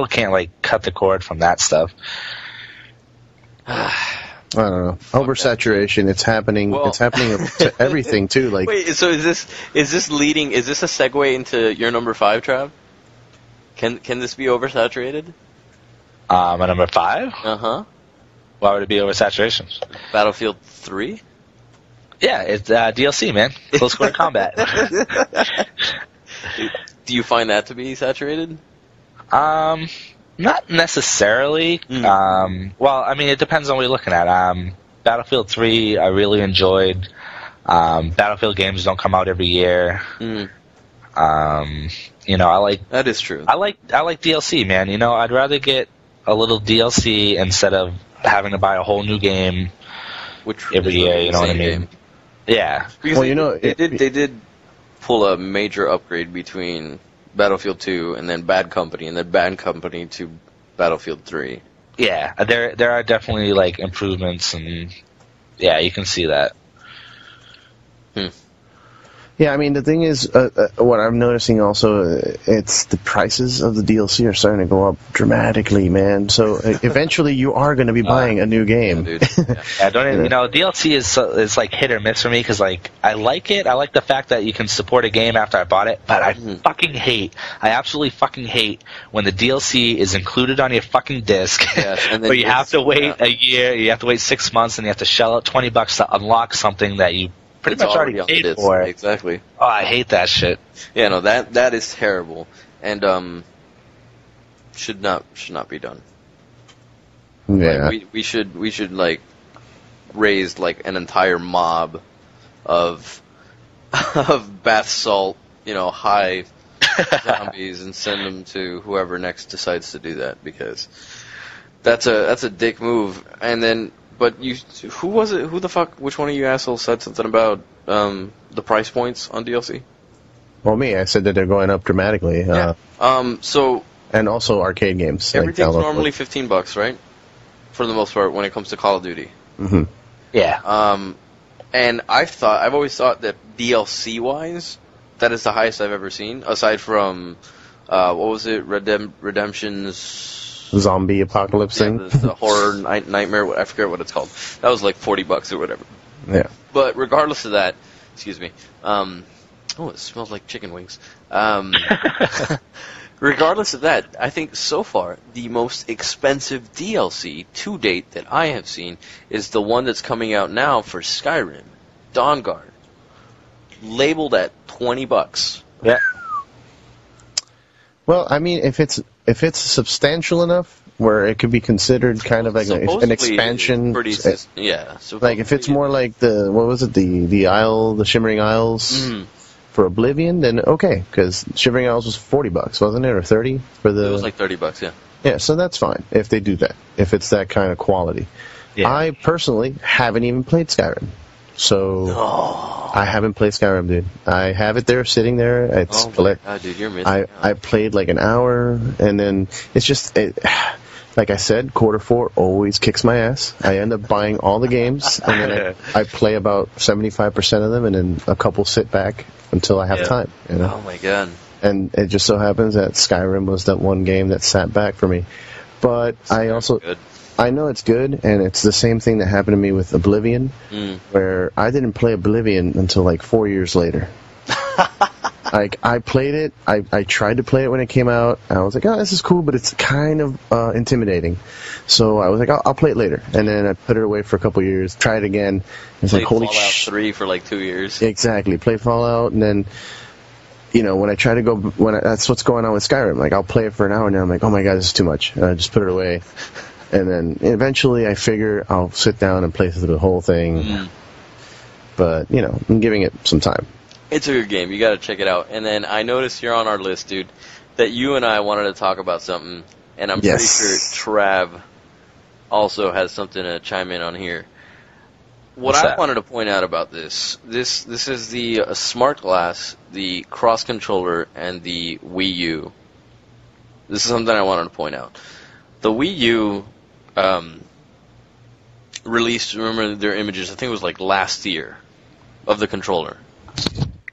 can't like cut the cord from that stuff. I don't know. Oversaturation. It's happening. Well, it's happening to everything too. Like, wait. So is this a segue into your number 5, Trav? Can this be oversaturated? My number 5. Why would it be oversaturation? Battlefield 3. Yeah, it's DLC, man. Close quarter combat. Do you find that to be saturated? Not necessarily. Well, I mean, it depends on what you're looking at. Battlefield 3, I really enjoyed. Battlefield games don't come out every year. I like... That is true. I like DLC, man. I'd rather get a little DLC instead of having to buy a whole new game every year, you know what I mean? Game. Yeah. Because they did pull a major upgrade between Battlefield 2 and then Bad Company and then Bad Company to Battlefield 3. Yeah, there are definitely like improvements and yeah, you can see that. Yeah, I mean, the thing is, what I'm noticing also, it's the prices of the DLC are starting to go up dramatically, man. So eventually you are going to be buying a new game. Yeah, dude. Yeah, DLC is like hit or miss for me because like I like it. I like the fact that you can support a game after I bought it, but I absolutely fucking hate when the DLC is included on your fucking disc. Yes, and then but you have to wait a year, you have to wait 6 months, and you have to shell out $20 to unlock something that you pretty much already paid for. Exactly. Oh, I hate that shit. Yeah, no, that is terrible, and should not be done. Yeah, like, we should like raise like an entire mob of bath salt, high zombies, and send them to whoever next decides to do that because that's a dick move, and then. But who was it? Who the fuck? Which one of you assholes said something about the price points on DLC? Well, me. I said that they're going up dramatically. Yeah. So. And also arcade games. Everything's normally $15, right? For the most part, when it comes to Call of Duty. Mm-hmm. Yeah. And I've always thought that DLC wise, that is the highest I've ever seen, aside from what was it? Redemption's. Zombie apocalypse thing? The horror nightmare, I forget what it's called. That was like $40 or whatever. Yeah. But regardless of that, excuse me, it smells like chicken wings. Regardless of that, I think so far the most expensive DLC to date that I have seen is the one that's coming out now for Skyrim, Dawnguard, labeled at $20. Yeah. Well, I mean, if it's if it's substantial enough where it could be considered kind of like an expansion. Yeah. Like if it's more like the Shimmering Isles for Oblivion, then okay, because Shimmering Isles was $40, wasn't it, or 30 for the? It was like $30, yeah. Yeah, so that's fine if they do that. If it's that kind of quality. Yeah. I personally haven't even played Skyrim, so I haven't played Skyrim, dude. I have it there, sitting there. It's God, dude, you're missing out. I played like an hour, and then it's just. Like I said, quarter 4 always kicks my ass. I end up buying all the games, and then I play about 75% of them, and then a couple sit back until I have time. You know? Oh my god! And it just so happens that Skyrim was that one game that sat back for me. But I also, I know it's good, and it's the same thing that happened to me with Oblivion, where I didn't play Oblivion until like 4 years later. Like, I played it, I tried to play it when it came out, and I was like, oh, this is cool, but it's kind of intimidating. So I was like, I'll play it later. And then I put it away for a couple years, try it again. It's like, holy shit. Fallout 3 for like 2 years. Exactly. Play Fallout, and then, you know, when I try to go, that's what's going on with Skyrim. Like, I'll play it for an hour, and then I'm like, oh my god, this is too much. And I just put it away. And then eventually I figure I'll sit down and play through the whole thing. But, you know, I'm giving it some time. It's a good game. You got to check it out. And then I noticed here on our list, dude, that you and I wanted to talk about something, and I'm pretty sure Trav also has something to chime in on here. What I wanted to point out about this is the SmartGlass, the cross controller, and the Wii U. This is something I wanted to point out. The Wii U released, remember their images, I think it was like last year, of the controller.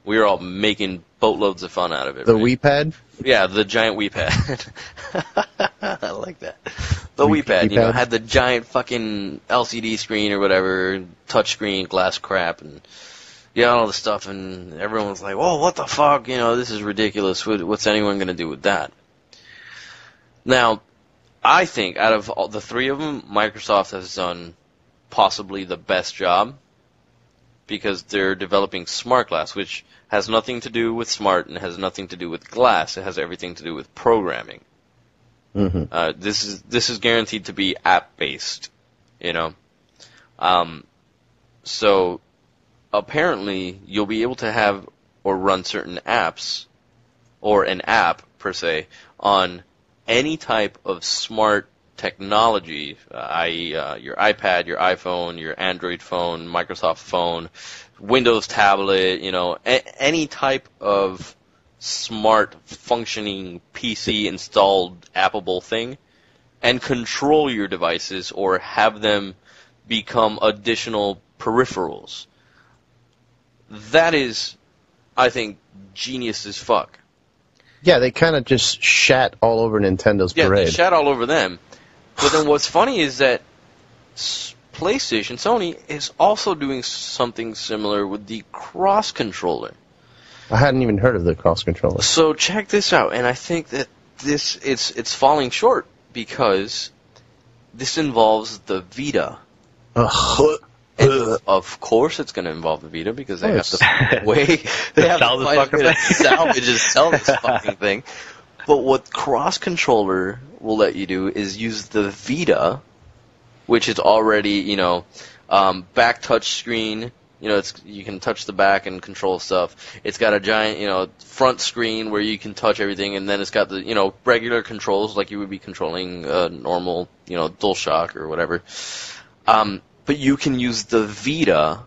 We were all making boatloads of fun out of it. The Wii Pad? Yeah, the giant Wii Pad. I like that. The Wii Pad, you know, had the giant fucking LCD screen or whatever, touch screen, glass crap, and all the stuff, and everyone was like, "Whoa, what the fuck? You know, this is ridiculous. What's anyone going to do with that?" Now, I think out of all the three of them, Microsoft has done possibly the best job, because they're developing SmartGlass, which has nothing to do with smart and has nothing to do with glass. It has everything to do with programming. This is guaranteed to be app-based, you know. So apparently you'll be able to have or run certain apps, or an app per se, on any type of smart technology, i.e. Your iPad, your iPhone, your Android phone, Microsoft phone, Windows tablet, you know, any type of smart functioning PC installed appable thing, and control your devices or have them become additional peripherals. That is, I think, genius as fuck. Yeah, they kind of just shat all over Nintendo's parade. Yeah, they shat all over them. But then what's funny is that PlayStation, Sony, is also doing something similar with the cross controller. I hadn't even heard of the cross controller. So check this out, and I think that it's falling short because this involves the Vita. And of course, it's going to involve the Vita because they have to sell this fucking thing. But what cross controller will let you do is use the Vita, which is already, you know, back touch screen. You know, you can touch the back and control stuff. It's got a giant, you know, front screen where you can touch everything, and then it's got the, you know, regular controls like you would be controlling a normal, you know, DualShock or whatever. But you can use the Vita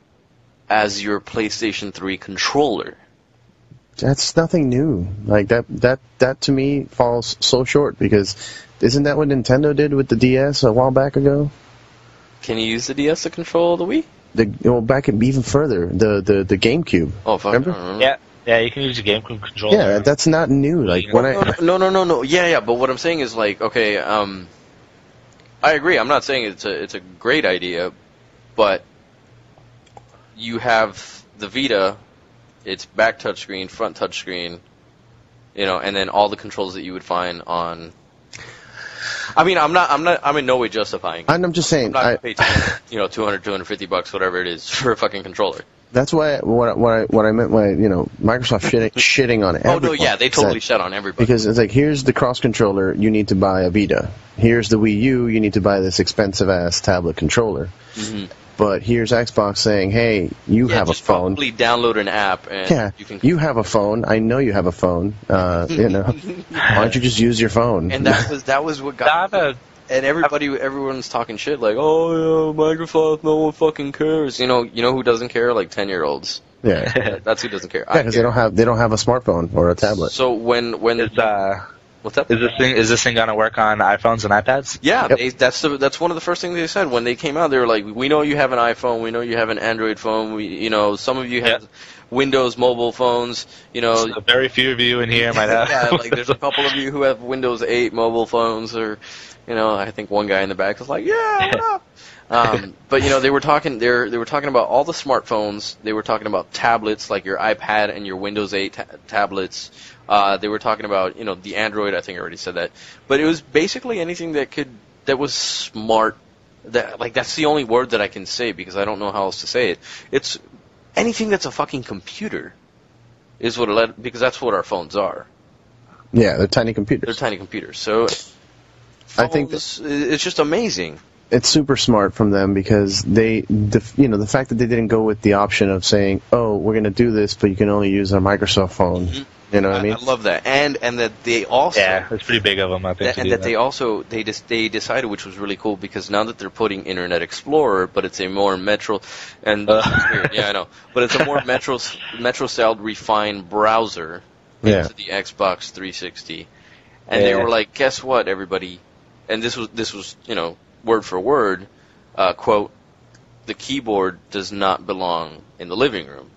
as your PlayStation 3 controller. That's nothing new. Like that to me falls so short, because isn't that what Nintendo did with the DS a while back ago? Can you use the DS to control the Wii? Back even further, the GameCube. Oh, fuck, remember? I don't remember. Yeah, you can use the GameCube controller. Yeah, that's not new. Like No. Yeah, but what I'm saying is, like, okay, I agree. I'm not saying it's a great idea, but you have the Vita. It's back touchscreen, front touchscreen, you know, and then all the controls that you would find on. I mean, I'm in no way justifying. I'm just saying. I'm not going to pay $200, $250, whatever it is, for a fucking controller. That's why what I meant by Microsoft shitting on everyone. Oh no, yeah, they totally shit on everybody. Because it's like, here's the cross controller, you need to buy a Vita. Here's the Wii U, you need to buy this expensive ass tablet controller. Mm-hmm. But here's Xbox saying, hey, you have a phone. Probably download an app and you have a phone. I know you have a phone. Why don't you just use your phone? And that was what got and everyone's talking shit like, oh, yeah, Microsoft, no one fucking cares. You know who doesn't care? Like 10-year-olds. Yeah, that's who doesn't care. Yeah, because they don't have a smartphone or a tablet. So when what's up? Is this thing gonna work on iPhones and iPads? Yeah, yep. That's one of the first things they said when they came out. They were like, we know you have an iPhone, we know you have an Android phone. Some of you have Windows mobile phones. So very few of you in here might have. Yeah, like there's a couple of you who have Windows 8 mobile phones, or I think one guy in the back was like, yeah. But they were talking. They were talking about all the smartphones. They were talking about tablets, like your iPad and your Windows 8 tablets. They were talking about the Android. I think I already said that. But it was basically anything that was smart. That's the only word that I can say because I don't know how else to say it. It's anything that's a fucking computer, is what because that's what our phones are. Yeah, they're tiny computers. They're tiny computers. So I think it's just amazing. It's super smart from them because the fact that they didn't go with the option of saying, oh, we're going to do this, but you can only use a Microsoft phone. Mm-hmm. You know what I mean? I love that, and that they also it's pretty big of them. I think, and that they also they decided, which was really cool, because now that they're putting Internet Explorer, but it's a more Metro, and I know, but it's a more Metro styled refined browser into the Xbox 360, and they were like, guess what, everybody, and this was word for word, quote, the keyboard does not belong in the living room.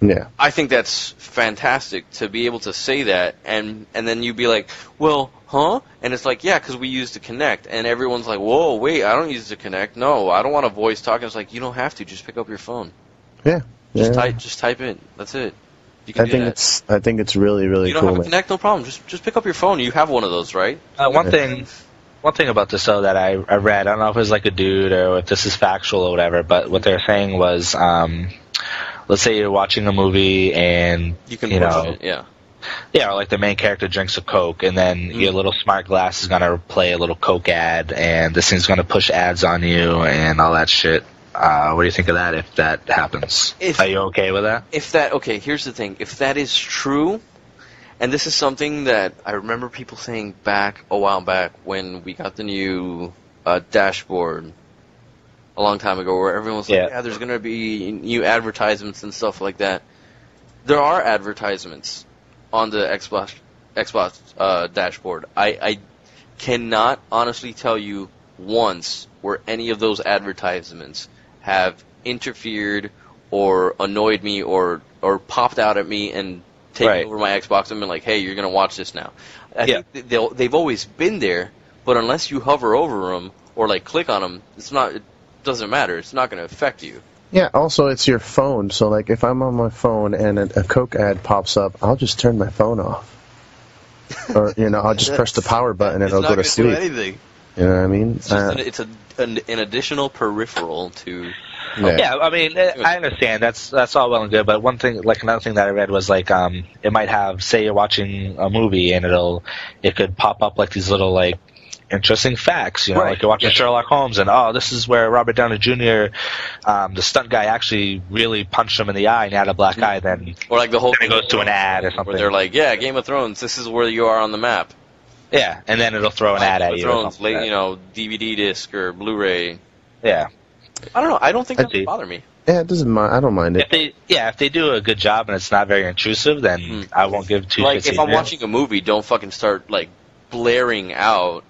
Yeah, I think that's fantastic to be able to say that, and then you'd be like, well, huh? And it's like, yeah, because we use the Kinect, and everyone's like, whoa, wait, I don't use the Kinect. No, I don't want a voice talking. It's like, you don't have to. Just pick up your phone. Yeah. Just type in. That's it. You can I think it's really, really cool. You don't have a Kinect, no problem. Just pick up your phone. You have one of those, right? One thing about this, though, that I read, I don't know if it was like a dude or if this is factual or whatever, but what they're saying was, let's say you're watching a movie and you can push it, yeah. Yeah, or like the main character drinks a Coke, and then your little SmartGlass is gonna play a little Coke ad, and this thing's gonna push ads on you and all that shit. What do you think of that? If that happens, are you okay with that? Here's the thing: if that is true, and this is something that I remember people saying a while back when we got the new dashboard. A long time ago, where everyone was like, yeah, there's going to be new advertisements and stuff like that. There are advertisements on the Xbox dashboard. I cannot honestly tell you once where any of those advertisements have interfered or annoyed me or popped out at me and taken over my Xbox and been like, hey, you're going to watch this now. I think they've always been there, but unless you hover over them or click on them, it doesn't matter. It's not going to affect you. Yeah, also it's your phone, so if I'm on my phone and a Coke ad pops up, I'll just turn my phone off. Or, I'll just press the power button and it'll go to sleep. It's not going to do anything. You know what I mean? It's an additional peripheral to... Yeah, I mean, I understand. That's all well and good, but another thing that I read was it might have, say you're watching a movie and it could pop up these little interesting facts, like you're watching Sherlock Holmes and, this is where Robert Downey Jr., the stunt guy actually really punched him in the eye and he had a black eye, then or the whole thing goes to an ad or something. Where they're like, yeah, Game of Thrones, this is where you are on the map. Yeah, and then it'll throw an ad at you. Game of Thrones, DVD disc or Blu-ray. Yeah. I don't know. I don't think that would bother me. Yeah, it doesn't mind. I don't mind it. If they do a good job and it's not very intrusive, then I won't give two shits. If I'm watching a movie, don't fucking start blaring out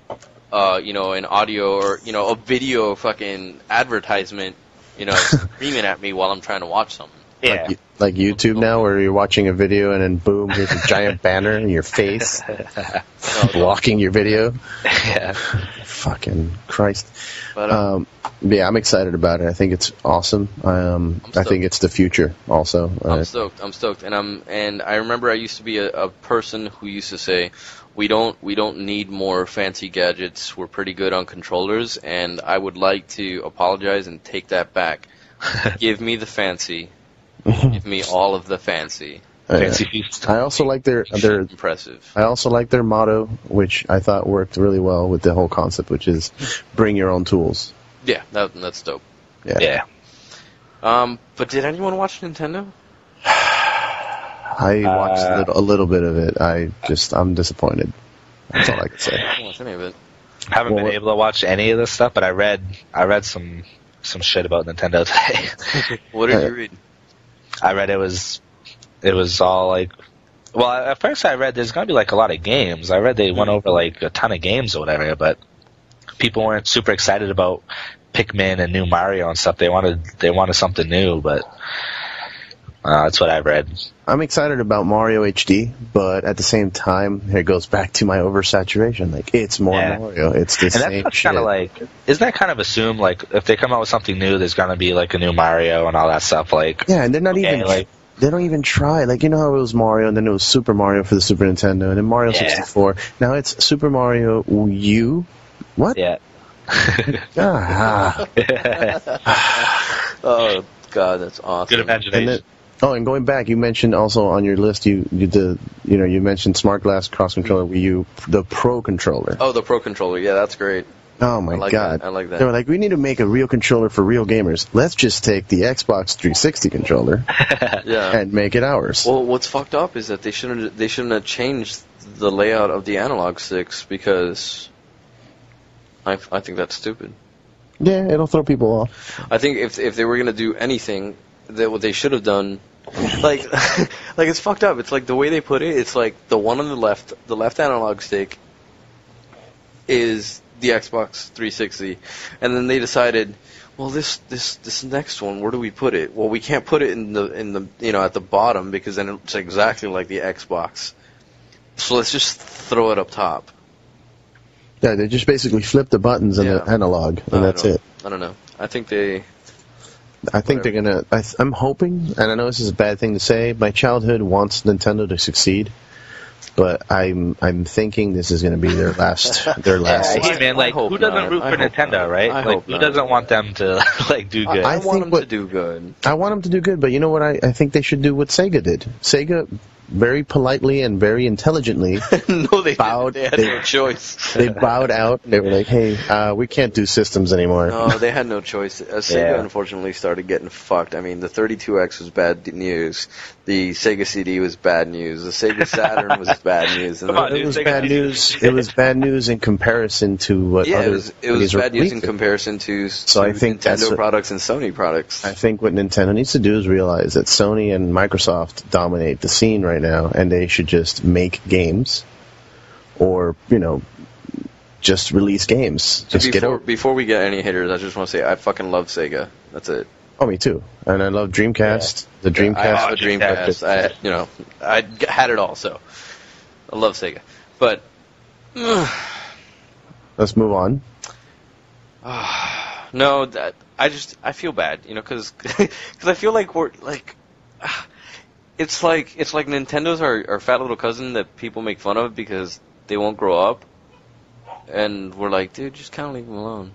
an audio or, a video fucking advertisement, screaming at me while I'm trying to watch something. Yeah. Like YouTube now, where you're watching a video and then boom, there's a giant banner in your face blocking your video. Yeah. Fucking Christ. But, yeah, I'm excited about it. I think it's awesome. I think it's the future also. I'm stoked. And I remember I used to be a person who used to say, we don't need more fancy gadgets. We're pretty good on controllers, and I would like to apologize and take that back. Give me the fancy. Give me all of the fancy. Fancy feast. I also like their impressive. I also like their motto, which I thought worked really well with the whole concept, which is bring your own tools. Yeah, that's dope. Yeah. But did anyone watch Nintendo? I watched a little bit of it. I'm disappointed. That's all I can say. I didn't watch any of it. Haven't been able to watch any of this stuff, but I read some shit about Nintendo today. What did you read? I read it was all like, well, at first I read there's gonna be like a lot of games. I read they went over like a ton of games or whatever, but people weren't super excited about Pikmin and new Mario and stuff. They wanted something new, but that's what I read. I'm excited about Mario HD, but at the same time, here it goes back to my oversaturation. Like, it's more Mario. It's the same shit. Kind of like, isn't that kind of assumed? Like, if they come out with something new, there's gonna be like a new Mario and all that stuff. Like, yeah, and they're not even like. They don't even try. Like, you know how it was Mario, and then it was Super Mario for the Super Nintendo, and then Mario 64. Now it's Super Mario U. What? Yeah. Oh God, that's awesome. Good imagination. And going back, you mentioned also on your list, you mentioned SmartGlass cross controller Wii U, the Pro controller. Oh, the Pro controller. Yeah, that's great. Oh my God. I like that. They were like, we need to make a real controller for real gamers. Let's just take the Xbox 360 controller and make it ours. Well, what's fucked up is that they shouldn't have changed the layout of the analog sticks, because I think that's stupid. Yeah, it'll throw people off. I think if they were gonna do anything, that what they should have done, like it's fucked up. It's like the way they put it. It's like the one on the left analog stick is the Xbox 360, and then they decided, well, this next one, where do we put it? Well, we can't put it in the at the bottom, because then it's exactly like the Xbox. So let's just throw it up top. Yeah, they just basically flip the buttons in the analog, and that's it. I don't know. I think they're gonna. I'm hoping, and I know this is a bad thing to say. My childhood wants Nintendo to succeed, but I'm thinking this is gonna be their last. Hey man, like, who doesn't root for Nintendo, right? Like, who doesn't want them to like do good? I want them to do good. I want them to do good, but you know what? I think they should do what Sega did. Sega very politely and very intelligently no, they bowed. They had no choice. They bowed out. They were like, "Hey, we can't do systems anymore." No, they had no choice. Sega unfortunately started getting fucked. I mean, the 32X was bad news. The Sega CD was bad news. The Sega Saturn was bad news. And it was bad news. It was bad news in comparison to what other. It was bad news in comparison to. So I think Nintendo products and Sony products. I think what Nintendo needs to do is realize that Sony and Microsoft dominate the scene right now, and they should just make games, or just release games. Before we get any haters, I just want to say I fucking love Sega. That's it. Oh, me too. And I love Dreamcast. Yeah. The Dreamcast. I have a Dreamcast. I had it all, so I love Sega. But let's move on. No, I feel bad, because I feel like we're like. It's like Nintendo's our fat little cousin that people make fun of because they won't grow up, and we're like, dude, just kind of leave them alone.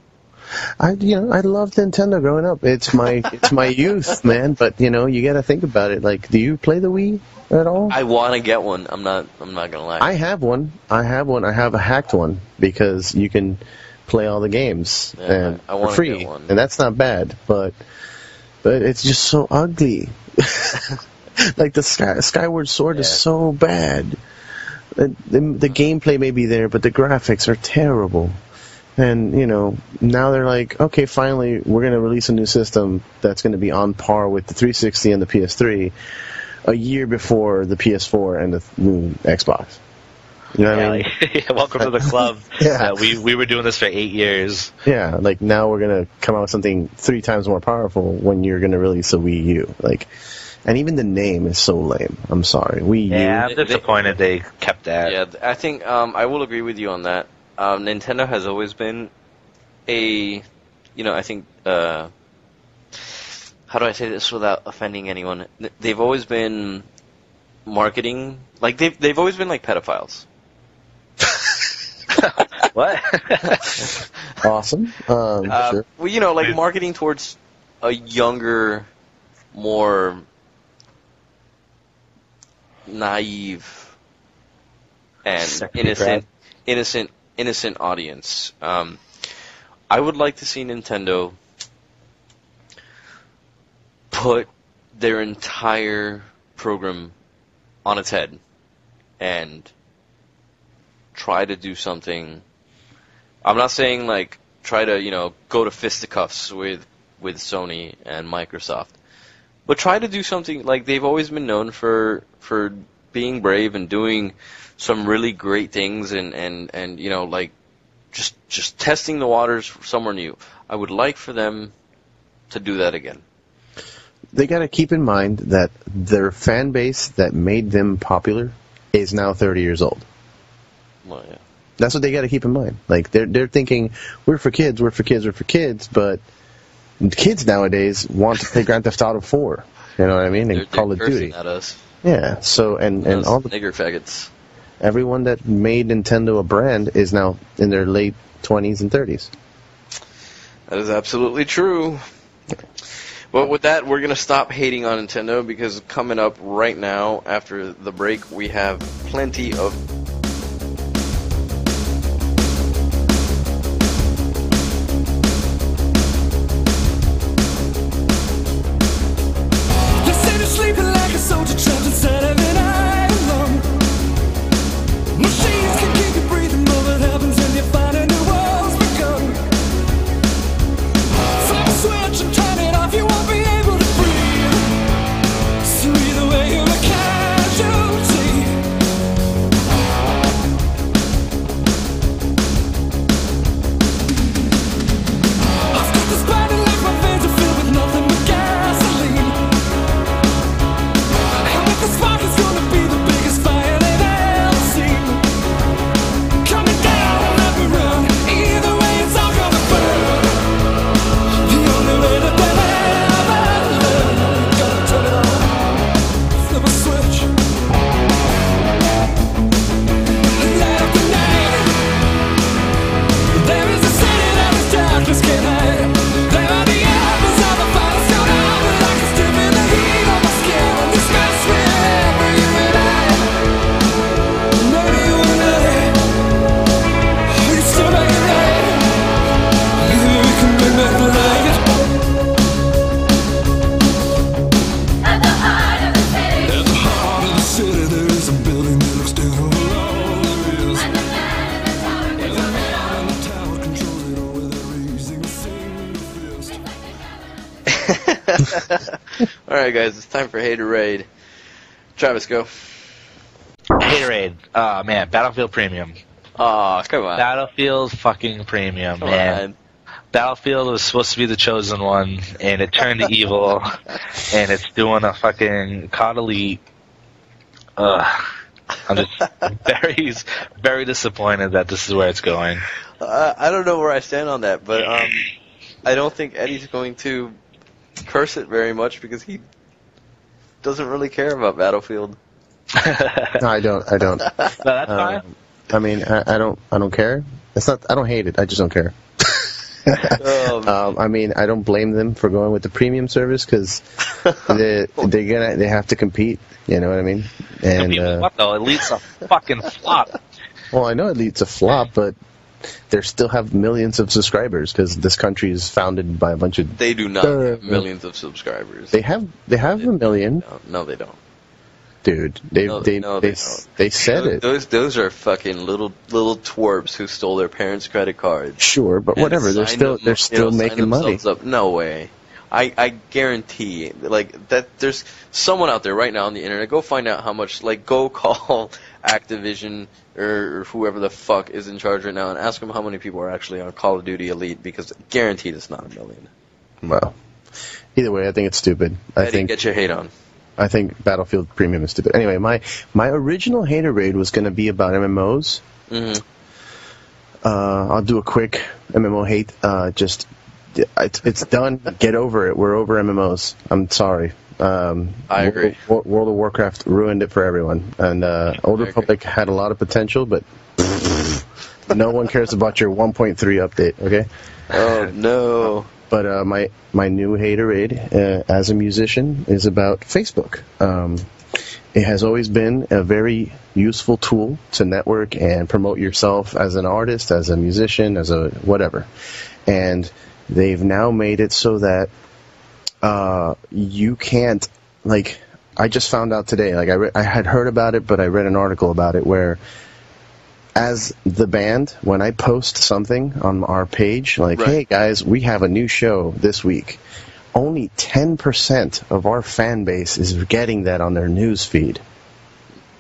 I loved Nintendo growing up. It's my youth, man. But you got to think about it. Like, do you play the Wii at all? I want to get one. I'm not gonna lie. I have one. I have a hacked one because you can play all the games and for free, get one. And that's not bad. But it's just so ugly. Like the Skyward Sword is so bad. The gameplay may be there, but the graphics are terrible. And, now they're like, okay, finally, we're going to release a new system that's going to be on par with the 360 and the PS3 a year before the PS4 and the new Xbox. You know what I mean? Welcome to the club. We were doing this for 8 years. Yeah, like now we're going to come out with something 3 times more powerful when you're going to release a Wii U. Like, and even the name is so lame. I'm sorry. Wii U. Yeah, I'm disappointed they kept that. Yeah, I think I will agree with you on that. Nintendo has always been I think, how do I say this without offending anyone? They've always been marketing, like, they've always been like pedophiles. What? Awesome. Sure. Well, like marketing towards a younger, more naive and innocent audience. I would like to see Nintendo put their entire program on its head and try to do something. I'm not saying like try to, go to fisticuffs with Sony and Microsoft, but try to do something like they've always been known for being brave and doing some really great things and like just testing the waters somewhere new. I would like for them to do that again. They got to keep in mind that their fan base that made them popular is now 30 years old. Well, yeah. That's what they got to keep in mind. Like they're thinking we're for kids, but kids nowadays want to play Grand Theft Auto 4. You know what I mean? And Call of Duty. At us. Yeah. So and all the nigger faggots. Everyone that made Nintendo a brand is now in their late 20s and 30s. That is absolutely true. Well, with that, we're going to stop hating on Nintendo because coming up right now, after the break, we have plenty of... Instead of sleeping like a soldier trapped inside of an island, machines can keep you breathing, but what happens when you find a new world's begun? Flip a switch and turn it off, you won't be able to breathe. So either way, you're a casualty. I've got this burning like my veins are filled with nothing but gasoline. And with the spark, it's gonna be the biggest fire they've ever seen. Coming down and let me run. Either way, it's all gonna burn. The only way that they'll ever learn. Gotta turn it on. Flip a switch. Light up the night. There is a city that is darkness can't hide. There are the embers of a fire stone out, but I can still feel the heat on my skin. And this mess wherever you and I. Maybe you and I. We still make it right. Maybe we can bring back the light. At the heart of the city, there is a building that looks down on all there is. And the man in the tower controls it all with a raising a single fist. Alright, guys, it's time for Hate-o-Rade. Travis, go. Hate-o-Rade. Oh, man, Battlefield Premium. Aw, come on. Battlefield fucking Premium, Come man. on. Battlefield was supposed to be the chosen one, and it turned to evil, and it's doing a fucking COD Elite. I'm just very disappointed that this is where it's going. I don't know where I stand on that, but I don't think Eddie's going to curse it very much because he doesn't really care about Battlefield. No, I don't. No, that's fine. I mean, I don't care. It's not. I don't hate it. I just don't care. I mean, I don't blame them for going with the premium service because they have to compete. You know what I mean? And What though? Elite's a fucking flop. well, I know Elite's a flop, but they still have millions of subscribers because this country is founded by a bunch of. They do not have millions of subscribers. They have a million, No, they don't. dude. They said it. Those are fucking little twerps who stole their parents' credit cards. Sure, but whatever. They're still making money. Up. No way. I guarantee, like, that there's someone out there right now on the internet. Go find out how much. Like, go call Activision or whoever the fuck is in charge right now and ask them how many people are actually on Call of Duty Elite because guaranteed it's not a million. Well, either way, I think it's stupid. I think get your hate on. I think Battlefield Premium is stupid. Anyway, my original Hate-o-Rade was going to be about MMOs. Mm-hmm. I'll do a quick MMO hate. It's done. Get over it. We're over MMOs. I'm sorry. I agree. World of Warcraft ruined it for everyone. And Old Republic had a lot of potential, but no one cares about your 1.3 update, okay? Oh, no. But my new Hate-o-Rade as a musician is about Facebook. It has always been a very useful tool to network and promote yourself as an artist, as a musician, as a whatever. And they've now made it so that you can't, like, I just found out today, like I had heard about it, but I read an article about it where as the band, when I post something on our page, like, Right. hey guys, we have a new show this week, only 10% of our fan base is getting that on their news feed.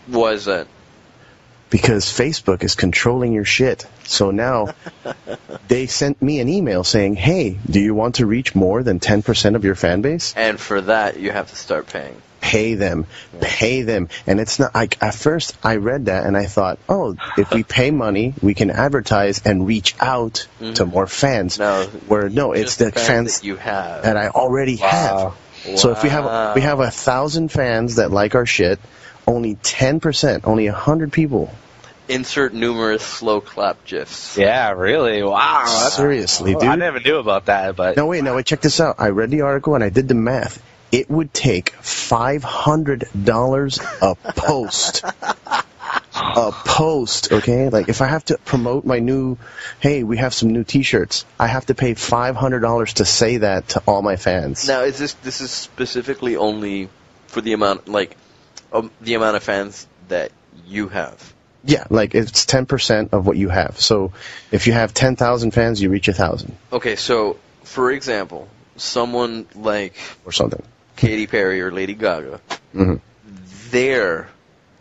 Why is that? Because Facebook is controlling your shit. So now they sent me an email saying, hey, do you want to reach more than 10% of your fan base? And for that, you have to start paying. Pay them. Pay them. And it's not, like, at first I read that and I thought, oh, if we pay money, we can advertise and reach out to more fans. No, No, it's the fans that you have. that I already have. So if we have 1,000 fans that like our shit, only 10%, only 100 people. Insert numerous slow clap gifs. Yeah, really? Wow. Seriously, dude. I never knew about that, but... No, wait, check this out. I read the article and I did the math. It would take $500 a post. A post, okay? Like, if I have to promote my new, hey, we have some new T-shirts, I have to pay $500 to say that to all my fans. Now, this is specifically only for the amount, like, the amount of fans that you have? Yeah, like, it's 10% of what you have. So, if you have 10,000 fans, you reach 1,000. Okay, so, for example, someone like... Or something. Katy Perry or Lady Gaga, their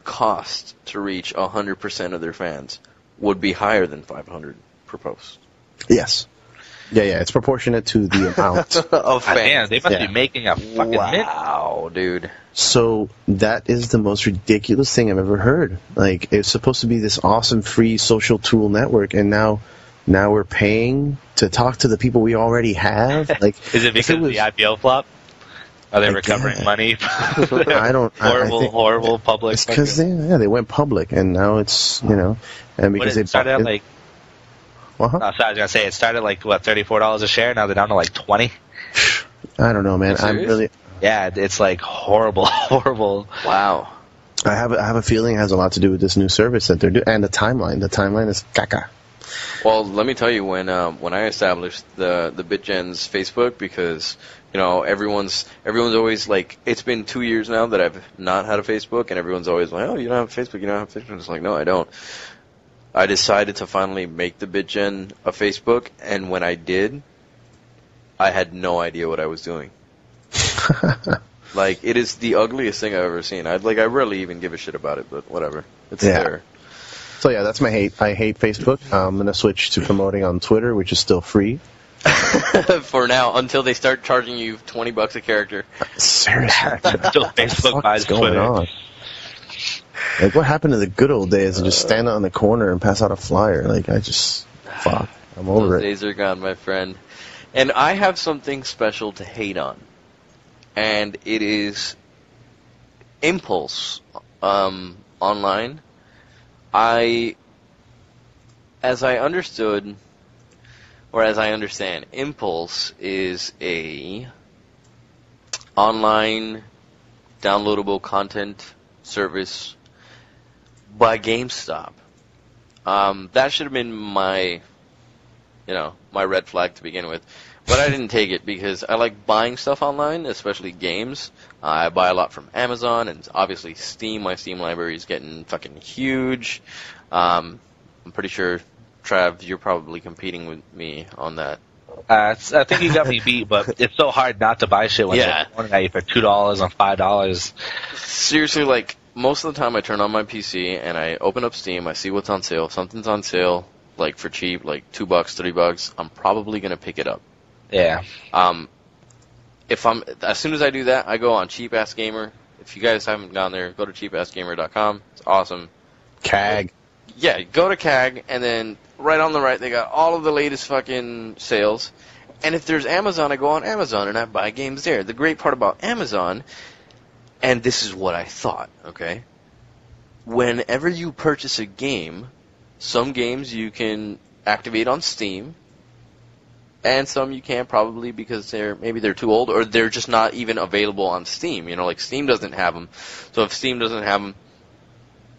cost to reach 100% of their fans would be higher than $500 per post. Yes. Yeah, it's proportionate to the amount of fans. Man, they must be making a fucking mint. Wow, dude. So that is the most ridiculous thing I've ever heard. Like, it's supposed to be this awesome free social tool network, and now we're paying to talk to the people we already have. Like, Is it because of the IPO flop? Are they recovering money? I don't. I think horrible public. It's because they went public, and now it's and because it started at like. Uh-huh. No, sorry, I was gonna say it started like what $34 a share. Now they're down to like 20. I don't know, man. I'm really. Yeah, it's like horrible. Wow. I have a feeling it has a lot to do with this new service that they're doing, and the timeline. The timeline is caca. Well, let me tell you, when I established the BitGen's Facebook, because everyone's always like, it's been 2 years now that I've not had a Facebook, and everyone's always like, oh, you don't have Facebook, you don't have Facebook. It's like, no, I don't. I decided to finally make the BitGen a Facebook, and when I did, I had no idea what I was doing. Like, it is the ugliest thing I've ever seen. I rarely even give a shit about it, but whatever. It's there. So yeah, that's my hate. I hate Facebook. I'm gonna switch to promoting on Twitter, which is still free. For now, until they start charging you $20 a character. Seriously, Until Facebook buys going Twitter. on? Like, what happened to the good old days of just stand on the corner and pass out a flyer? Like, I'm over Those it. days are gone, my friend. And I have something special to hate on, and it is Impulse online. As I understand, Impulse is a online downloadable content service by GameStop. That should have been my red flag to begin with. But I didn't take it because I like buying stuff online, especially games. I buy a lot from Amazon, and obviously Steam. My Steam library is getting fucking huge. I'm pretty sure, Trav, you're probably competing with me on that. I think you got me beat, but it's so hard not to buy shit when they're going at you for $2 and $5. Seriously, like, most of the time I turn on my PC and I open up Steam, I see what's on sale. If something's on sale, like for cheap, like $2, $3, I'm probably going to pick it up. Yeah. As soon as I do that, I go on Cheap Ass Gamer. If you guys haven't gone there, go to cheapassgamer.com. It's awesome. CAG. Yeah, go to CAG, and then right on the right, they got all of the latest fucking sales. And if there's Amazon, I go on Amazon and I buy games there. The great part about Amazon, and this is what I thought, okay? Whenever you purchase a game, some games you can activate on Steam, And some you can't probably because maybe they're too old or they're just not even available on Steam. You know, like Steam doesn't have them. So if Steam doesn't have them,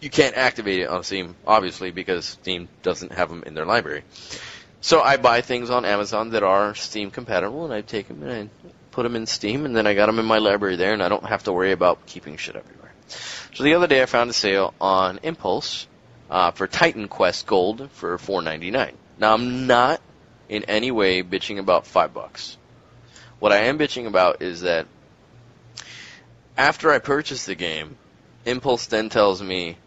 you can't activate it on Steam, obviously, because Steam doesn't have them in their library. So I buy things on Amazon that are Steam compatible, and I take them and I put them in Steam, and then I got them in my library there, and I don't have to worry about keeping shit everywhere. So the other day I found a sale on Impulse for Titan Quest Gold for $4.99. Now I'm not in any way bitching about $5. What I am bitching about is that after I purchase the game, Impulse then tells me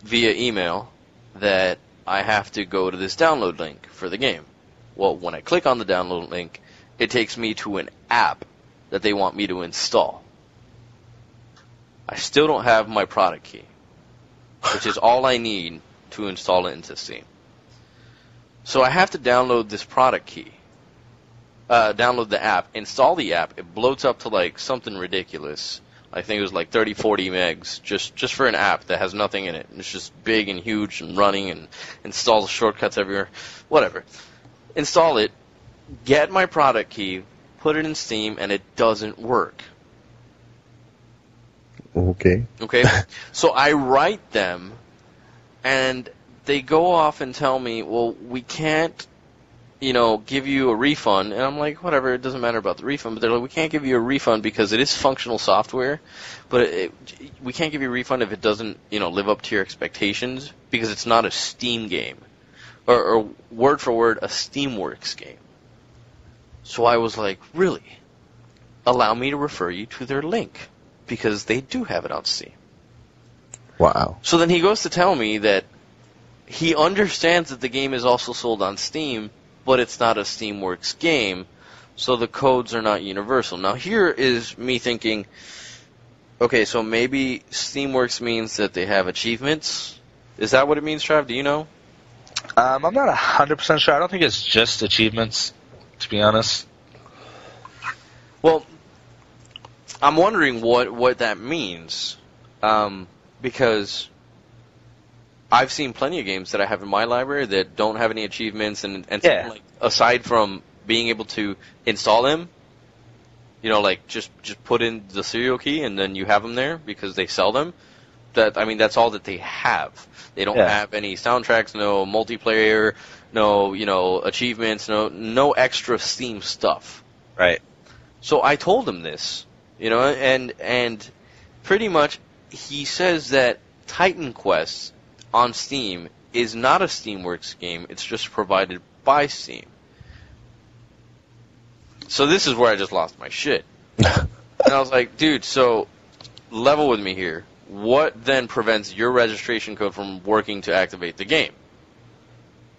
via email that I have to go to this download link for the game. Well, when I click on the download link, it takes me to an app that they want me to install. I still don't have my product key, which is all I need to install it into Steam. So I have to download this product key, download the app, install the app. It bloats up to like something ridiculous. I think it was like 30, 40 megs just for an app that has nothing in it. It's just big and huge and running and installs shortcuts everywhere. Whatever. Install it, get my product key, put it in Steam, and it doesn't work. Okay. Okay? So I write them, and they go off and tell me, well, we can't, give you a refund. And I'm like, whatever, it doesn't matter about the refund. But they're like, we can't give you a refund because it is functional software. But we can't give you a refund if it doesn't, live up to your expectations because it's not a Steam game. Or word for word, a Steamworks game. So I was like, really? Allow me to refer you to their link. Because they do have it on Steam. Wow. So then he goes to tell me that he understands that the game is also sold on Steam, but it's not a Steamworks game, so the codes are not universal. Now here is me thinking, okay, so maybe Steamworks means that they have achievements? Is that what it means, Trav? Do you know? I'm not 100% sure. I don't think it's just achievements, to be honest. Well, I'm wondering what that means, because I've seen plenty of games that I have in my library that don't have any achievements, and Yeah. like, aside from being able to install them, like just put in the serial key and then you have them there because they sell them. That's all that they have. They don't have any soundtracks, no multiplayer, no achievements, no extra Steam stuff. Right. So I told him this, and pretty much he says that Titan Quest on Steam is not a Steamworks game. It's just provided by Steam. So this is where I just lost my shit. And I was like, dude, so level with me here. What then prevents your registration code from working to activate the game?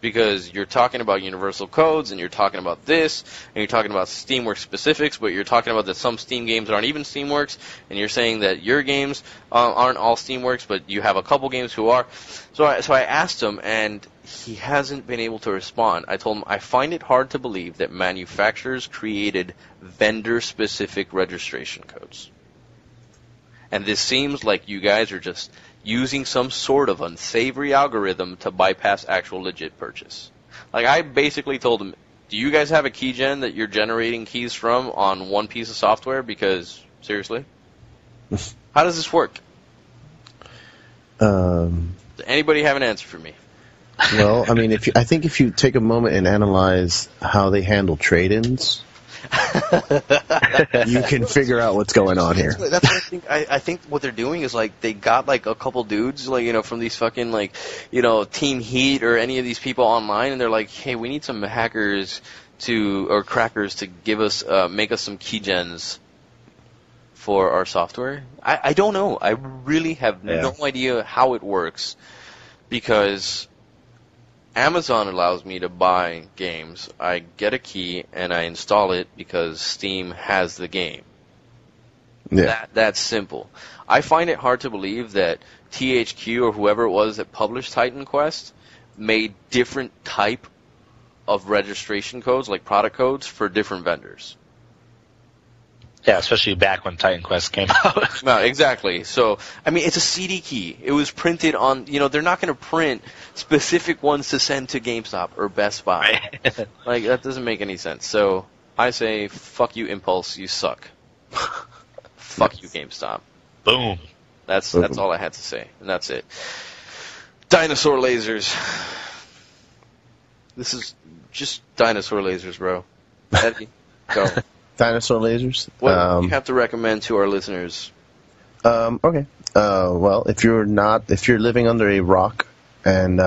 Because you're talking about universal codes, and you're talking about this, and you're talking about Steamworks specifics, but you're talking about that some Steam games aren't even Steamworks, and you're saying that your games aren't all Steamworks, but you have a couple games who are. So I asked him, and he hasn't been able to respond. I told him, I find it hard to believe that manufacturers created vendor-specific registration codes. And this seems like you guys are just using some sort of unsavory algorithm to bypass actual legit purchase. Like, I basically told him, do you guys have a keygen that you're generating keys from on one piece of software? Because, seriously? How does this work? Does anybody have an answer for me? Well, I mean, I think if you take a moment and analyze how they handle trade-ins, you can figure out what's going on here. That's what I think. I think what they're doing is like they got like a couple dudes from these fucking Team Heat or any of these people online, and they're like, hey, we need some hackers or crackers to give us make us some keygens for our software. I don't know. I really have no idea how it works because Amazon allows me to buy games. I get a key and I install it because Steam has the game. Yeah. That's simple. I find it hard to believe that THQ or whoever it was that published Titan Quest made different type of registration codes, like product codes, for different vendors. Yeah, especially back when Titan Quest came out. No, exactly. So, I mean, it's a CD key. It was printed on, they're not going to print specific ones to send to GameStop or Best Buy. Like, that doesn't make any sense. So, I say, fuck you, Impulse, you suck. Fuck you, GameStop. Boom. That's all I had to say, and that's it. Dinosaur Lasers. This is just Dinosaur Lasers, bro. Eddie, go. Dinosaur Lasers. What do you have to recommend to our listeners? Okay. Well, if you're living under a rock and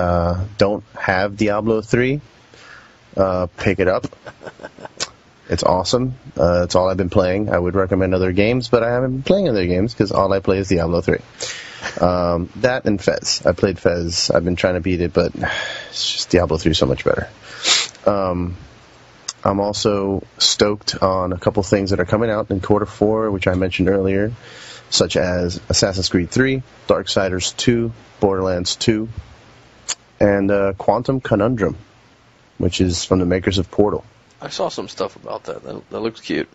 don't have Diablo 3, pick it up. It's awesome. It's all I've been playing. I would recommend other games, but I haven't been playing other games because all I play is Diablo 3. That and Fez. I played Fez. I've been trying to beat it, but it's just Diablo 3 is so much better. I'm also stoked on a couple things that are coming out in quarter 4, which I mentioned earlier, such as Assassin's Creed 3, Darksiders 2, Borderlands 2, and Quantum Conundrum, which is from the makers of Portal. I saw some stuff about that. That looks cute.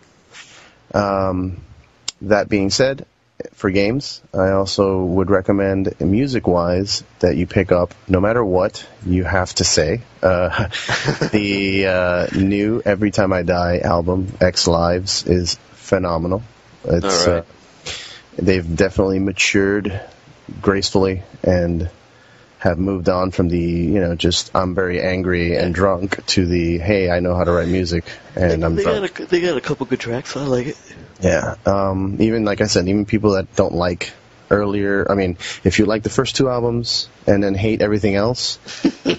That being said, for games, I also would recommend, music-wise, that you pick up, no matter what you have to say, the new Every Time I Die album, X Lives, is phenomenal. It's all right. They've definitely matured gracefully and have moved on from the, just I'm very angry and drunk to the, hey, I know how to write music and I'm drunk. They got a couple good tracks. I like it. Yeah. Even, like I said, even people that don't like earlier, I mean, if you like the first 2 albums and then hate everything else,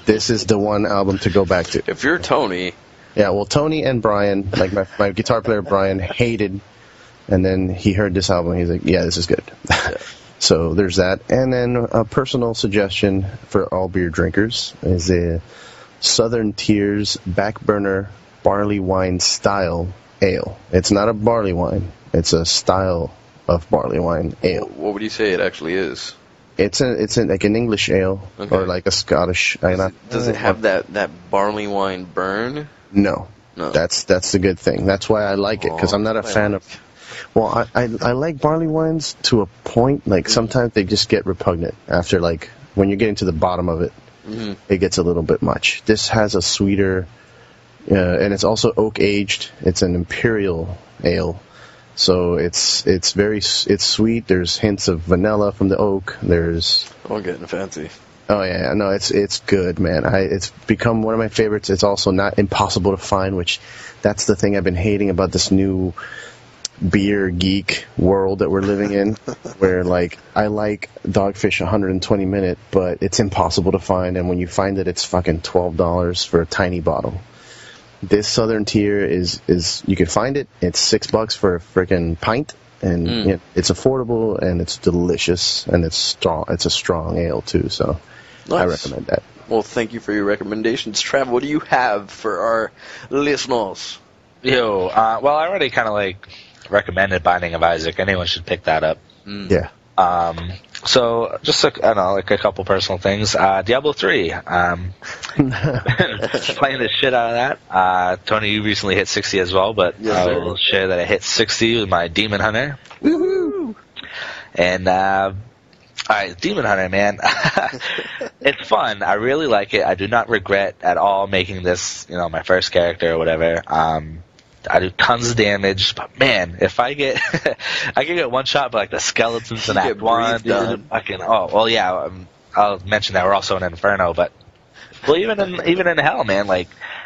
this is the one album to go back to. If you're Tony. Yeah, well, Tony and Brian, like my guitar player Brian, hated, and then he heard this album, he's like, yeah, this is good. Yeah. So there's that. And then a personal suggestion for all beer drinkers is a Southern Tears Backburner Barley Wine Style Ale. It's not a barley wine. It's a style of barley wine ale. What would you say it actually is? It's like an English ale, Okay. or like a Scottish. Does it have that barley wine burn? No. No. That's the good thing. That's why I like it, because I'm not a fan of... Well, I like barley wines to a point. Like, sometimes they just get repugnant after, like, when you're getting to the bottom of it, it gets a little bit much. This has a sweeter, and it's also oak-aged. It's an imperial ale. So it's sweet. There's hints of vanilla from the oak. There's... Oh, getting fancy. Oh, yeah. No, it's good, man. It's become one of my favorites. It's also not impossible to find, which that's the thing I've been hating about this new beer geek world that we're living in, where, like, I like Dogfish 120 Minute, but it's impossible to find, and when you find it, it's fucking $12 for a tiny bottle. This Southern Tier is you can find it. It's $6 for a freaking pint, and it's affordable, and it's delicious, and it's strong. It's a strong ale too, so Nice. I recommend that. Well, thank you for your recommendations. Trav, what do you have for our listeners? Well, I already kind of recommended Binding of Isaac. Anyone should pick that up. Yeah. So just a couple personal things. Diablo 3. Playing the shit out of that. Tony, you recently hit 60 as well, but Yes, I sir. will share that I hit 60 with my Demon Hunter. Woohoo! And alright, Demon Hunter, man. It's fun. I really like it. I do not regret at all making this, my first character or whatever. I do tons of damage, but man, if I get I can get one shot by the skeletons in You Act get 1, breathed on. fucking I'll mention that we're also in Inferno, but even in Hell, man,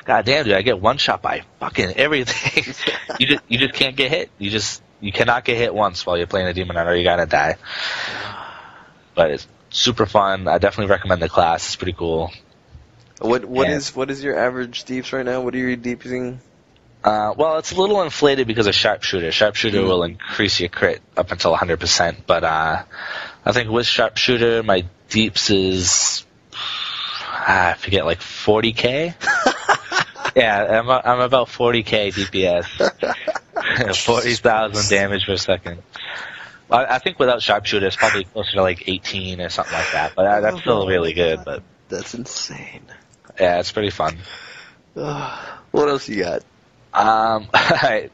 god damn, dude, I get one shot by fucking everything. you just can't get hit. You cannot get hit once while you're playing a Demon Hunter, you gotta die. But it's super fun. I definitely recommend the class. It's pretty cool. What is your average deeps right now? What are you deepsing? It's a little inflated because of Sharpshooter. Sharpshooter will increase your crit up until 100%, but I think with Sharpshooter, my deeps is, I forget, 40k? Yeah, I'm about 40k DPS. 40,000 damage per second. I think without Sharpshooter, it's probably closer to 18 or something like that, but that's still really good. But That's insane. yeah, it's pretty fun. What else you got? Alright,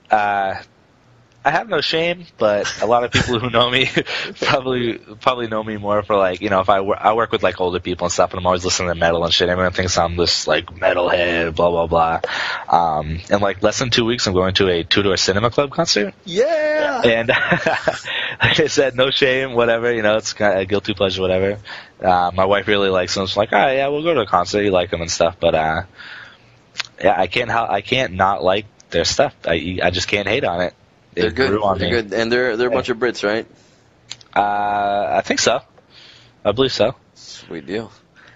I have no shame, but a lot of people who know me probably know me more for like, if I work with like older people and stuff, and I'm always listening to metal and shit. Everyone thinks I'm this like metalhead, blah blah blah. And like less than 2 weeks, I'm going to a Two Door Cinema Club concert. Yeah. And like I said, no shame, whatever. It's kind of a guilty pleasure, whatever. My wife really likes them. She's like, all right, yeah, we'll go to a concert. You like them and stuff, but yeah, I can't not like their stuff. I just can't hate on it. They're good. They're good, and they're a bunch of Brits, right? I think so. I believe so. Sweet deal.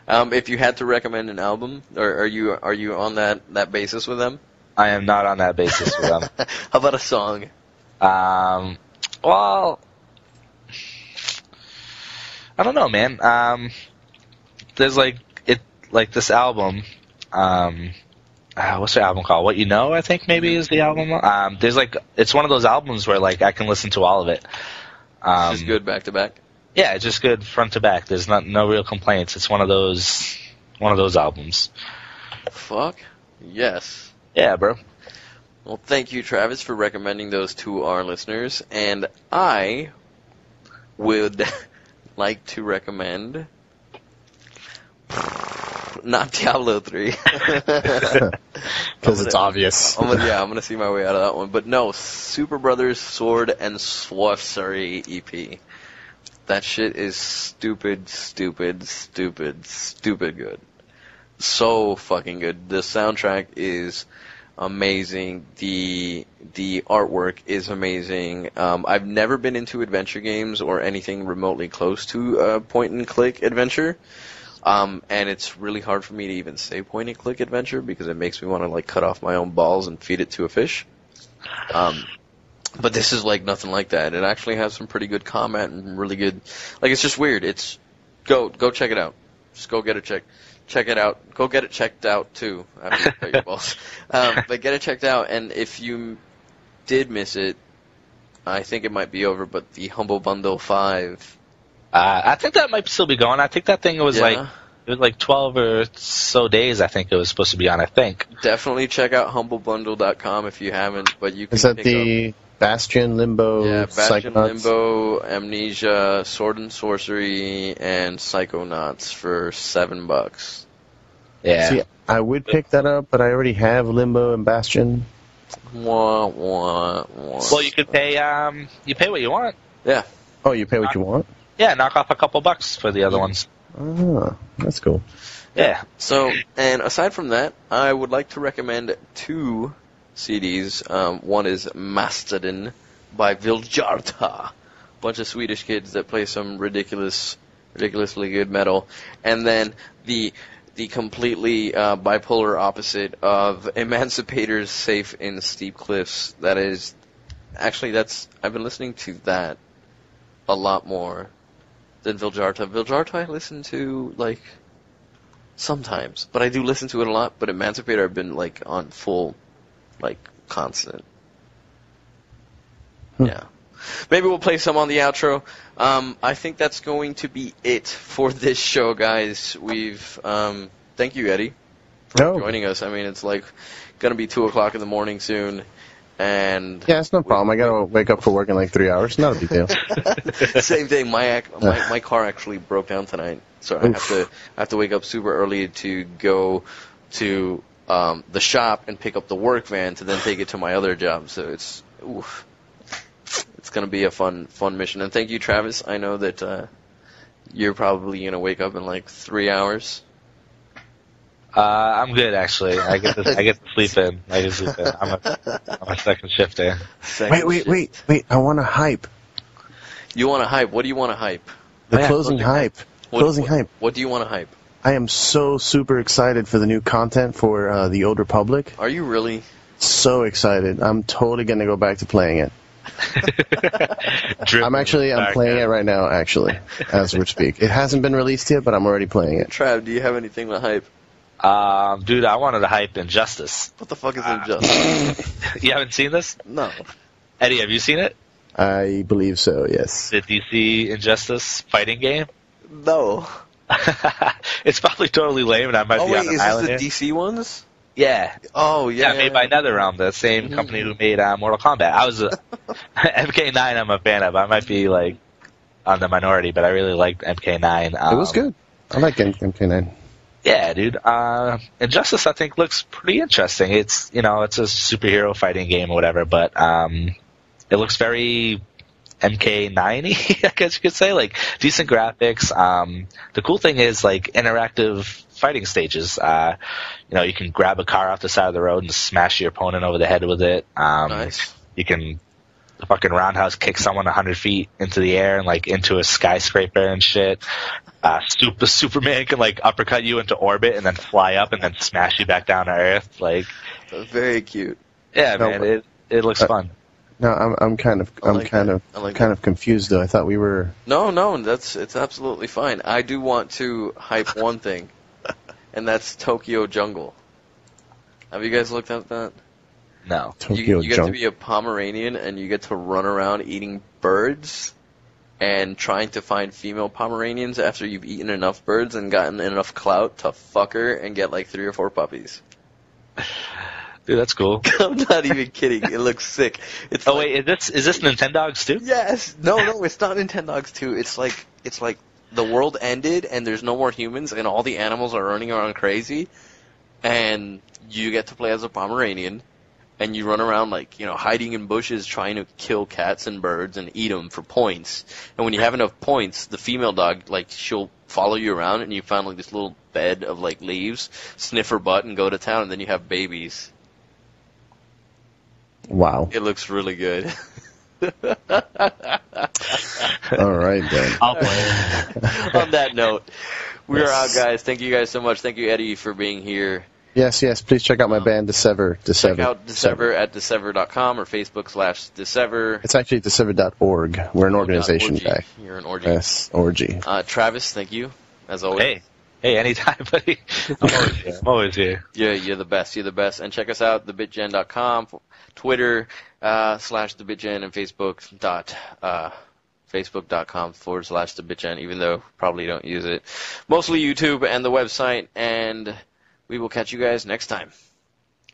If you had to recommend an album, or are you on that basis with them? I am not on that basis with them. How about a song? Well, I don't know, man. There's like this album. What's the album called? What You Know, I think maybe is the album. There's like, it's one of those albums where like I can listen to all of it. It's just good back to back. Yeah, it's just good front to back. There's no real complaints. It's one of those albums. Fuck yes. Yeah, bro. Well, thank you, Travis, for recommending those to our listeners, and I would like to recommend not Diablo 3. Because it's obvious. I'm gonna see my way out of that one. But no, Superbrothers Sword and Sworcery EP. That shit is stupid good. So fucking good. The soundtrack is amazing. The artwork is amazing. I've never been into adventure games or anything remotely close to a point-and-click adventure. And it's really hard for me to even say point-and-click adventure because it makes me want to like cut off my own balls and feed it to a fish. But this is like nothing like that. It actually has some pretty good comment and really good. Like it's just weird. It's go check it out. Just go get it check it out. Go get it checked out too after you cut your balls. But get it checked out. And if you did miss it, I think it might be over. But the Humble Bundle 5. I think that might still be going. I think that thing was like 12 or so days. I think it was supposed to be on. I think. Definitely check out humblebundle.com if you haven't. But you can. Is that the Bastion, Limbo, yeah, Bastion, Psychonauts? Limbo, Amnesia, Sword and Sorcery, and Psychonauts for $7. Yeah. See, I would pick that up, but I already have Limbo and Bastion. Wah, wah, wah. Well, you could pay. You pay what you want. Yeah. Oh, you pay what you want? Yeah, knock off a couple bucks for the other ones. Oh, that's cool. Yeah. So, and aside from that, I would like to recommend 2 CDs. One is Masstaden by Vildjharta. Bunch of Swedish kids that play some ridiculously good metal. And then the completely bipolar opposite of Emancipator's Safe in Steep Cliffs. That is, actually I've been listening to that a lot more than Vildjharta. Vildjharta I listen to, like, sometimes. But I do listen to it a lot. But Emancipator I've been, like, on full, like, constant. Yeah. Maybe we'll play some on the outro. I think that's going to be it for this show, guys. Thank you, Eddie, for joining us. I mean, it's, like, going to be 2 o'clock in the morning soon. And yeah, it's no problem. I gotta wake up for work in like 3 hours. Not a big deal. Same thing. My car actually broke down tonight, so I have to wake up super early to go to the shop and pick up the work van to then take it to my other job. So it's gonna be a fun mission. And thank you, Travis. I know that you're probably gonna wake up in like 3 hours. I'm good actually. I get to sleep in. I'm a second shifter. Wait! I want to hype. You want to hype? What do you want to hype? The closing hype. Hype. What do you want to hype? I am so super excited for the new content for the Old Republic. Are you really? So excited! I'm totally gonna go back to playing it. I'm playing it right now. Actually, as we speak, it hasn't been released yet, but I'm already playing it. Trav, do you have anything to hype? Dude, I wanted to hype Injustice. What the fuck is Injustice? You haven't seen this? No. Eddie, have you seen it? I believe so, yes. The DC Injustice fighting game? No. It's probably totally lame, and I might be on an island. Is this the DC ones? Yeah. Oh, yeah. Made by NetherRealm, the same company who made Mortal Kombat. I was MK9. I'm a fan of. I might be like on the minority, but I really liked MK9. It was good. I like MK9. Yeah, dude. Injustice, I think, looks pretty interesting. It's it's a superhero fighting game or whatever, but it looks very MK9-y, I guess you could say. Like decent graphics. The cool thing is like interactive fighting stages. You can grab a car off the side of the road and smash your opponent over the head with it. Nice. You can fucking roundhouse kick someone 100 feet into the air and like into a skyscraper and shit. Superman can like uppercut you into orbit and then fly up and then smash you back down to Earth. Like, very cute. Yeah, man, it looks fun. No, I'm kind of confused though. I thought we were. No, it's absolutely fine. I do want to hype one thing, and that's Tokyo Jungle. Have you guys looked at that? No. Tokyo you get to be a Pomeranian, and you get to run around eating birds and trying to find female Pomeranians after you've eaten enough birds and gotten enough clout to fuck her and get like 3 or 4 puppies. Dude, that's cool. I'm not even kidding. It looks sick. It's wait, is this Nintendogs too? Yes. No, it's not Nintendogs 2. It's like the world ended and there's no more humans and all the animals are running around crazy, and you get to play as a Pomeranian. And you run around, like, hiding in bushes trying to kill cats and birds and eat them for points. And when you have enough points, the female dog, like, she'll follow you around and you find, like, this little bed of, like, leaves, sniff her butt and go to town, and then you have babies. Wow. It looks really good. All right, then. I'll play. On that note, we are out, guys. Thank you guys so much. Thank you, Eddie, for being here. Yes. Please check out my band, Dissever. Check out Dissever at dissever.com or Facebook/Dissever. It's actually dissever.org. We're an organization guy. You're an orgy. Yes, orgy. Travis, thank you, as always. Hey, anytime, buddy. I'm always here. Yeah, you're the best. You're the best. And check us out, thebitgen.com, Twitter, /thebitgen, and Facebook.com/thebitgen, even though probably don't use it. Mostly YouTube and the website, and we will catch you guys next time.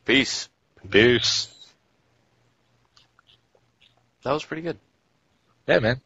Peace. Peace. That was pretty good. Yeah, man.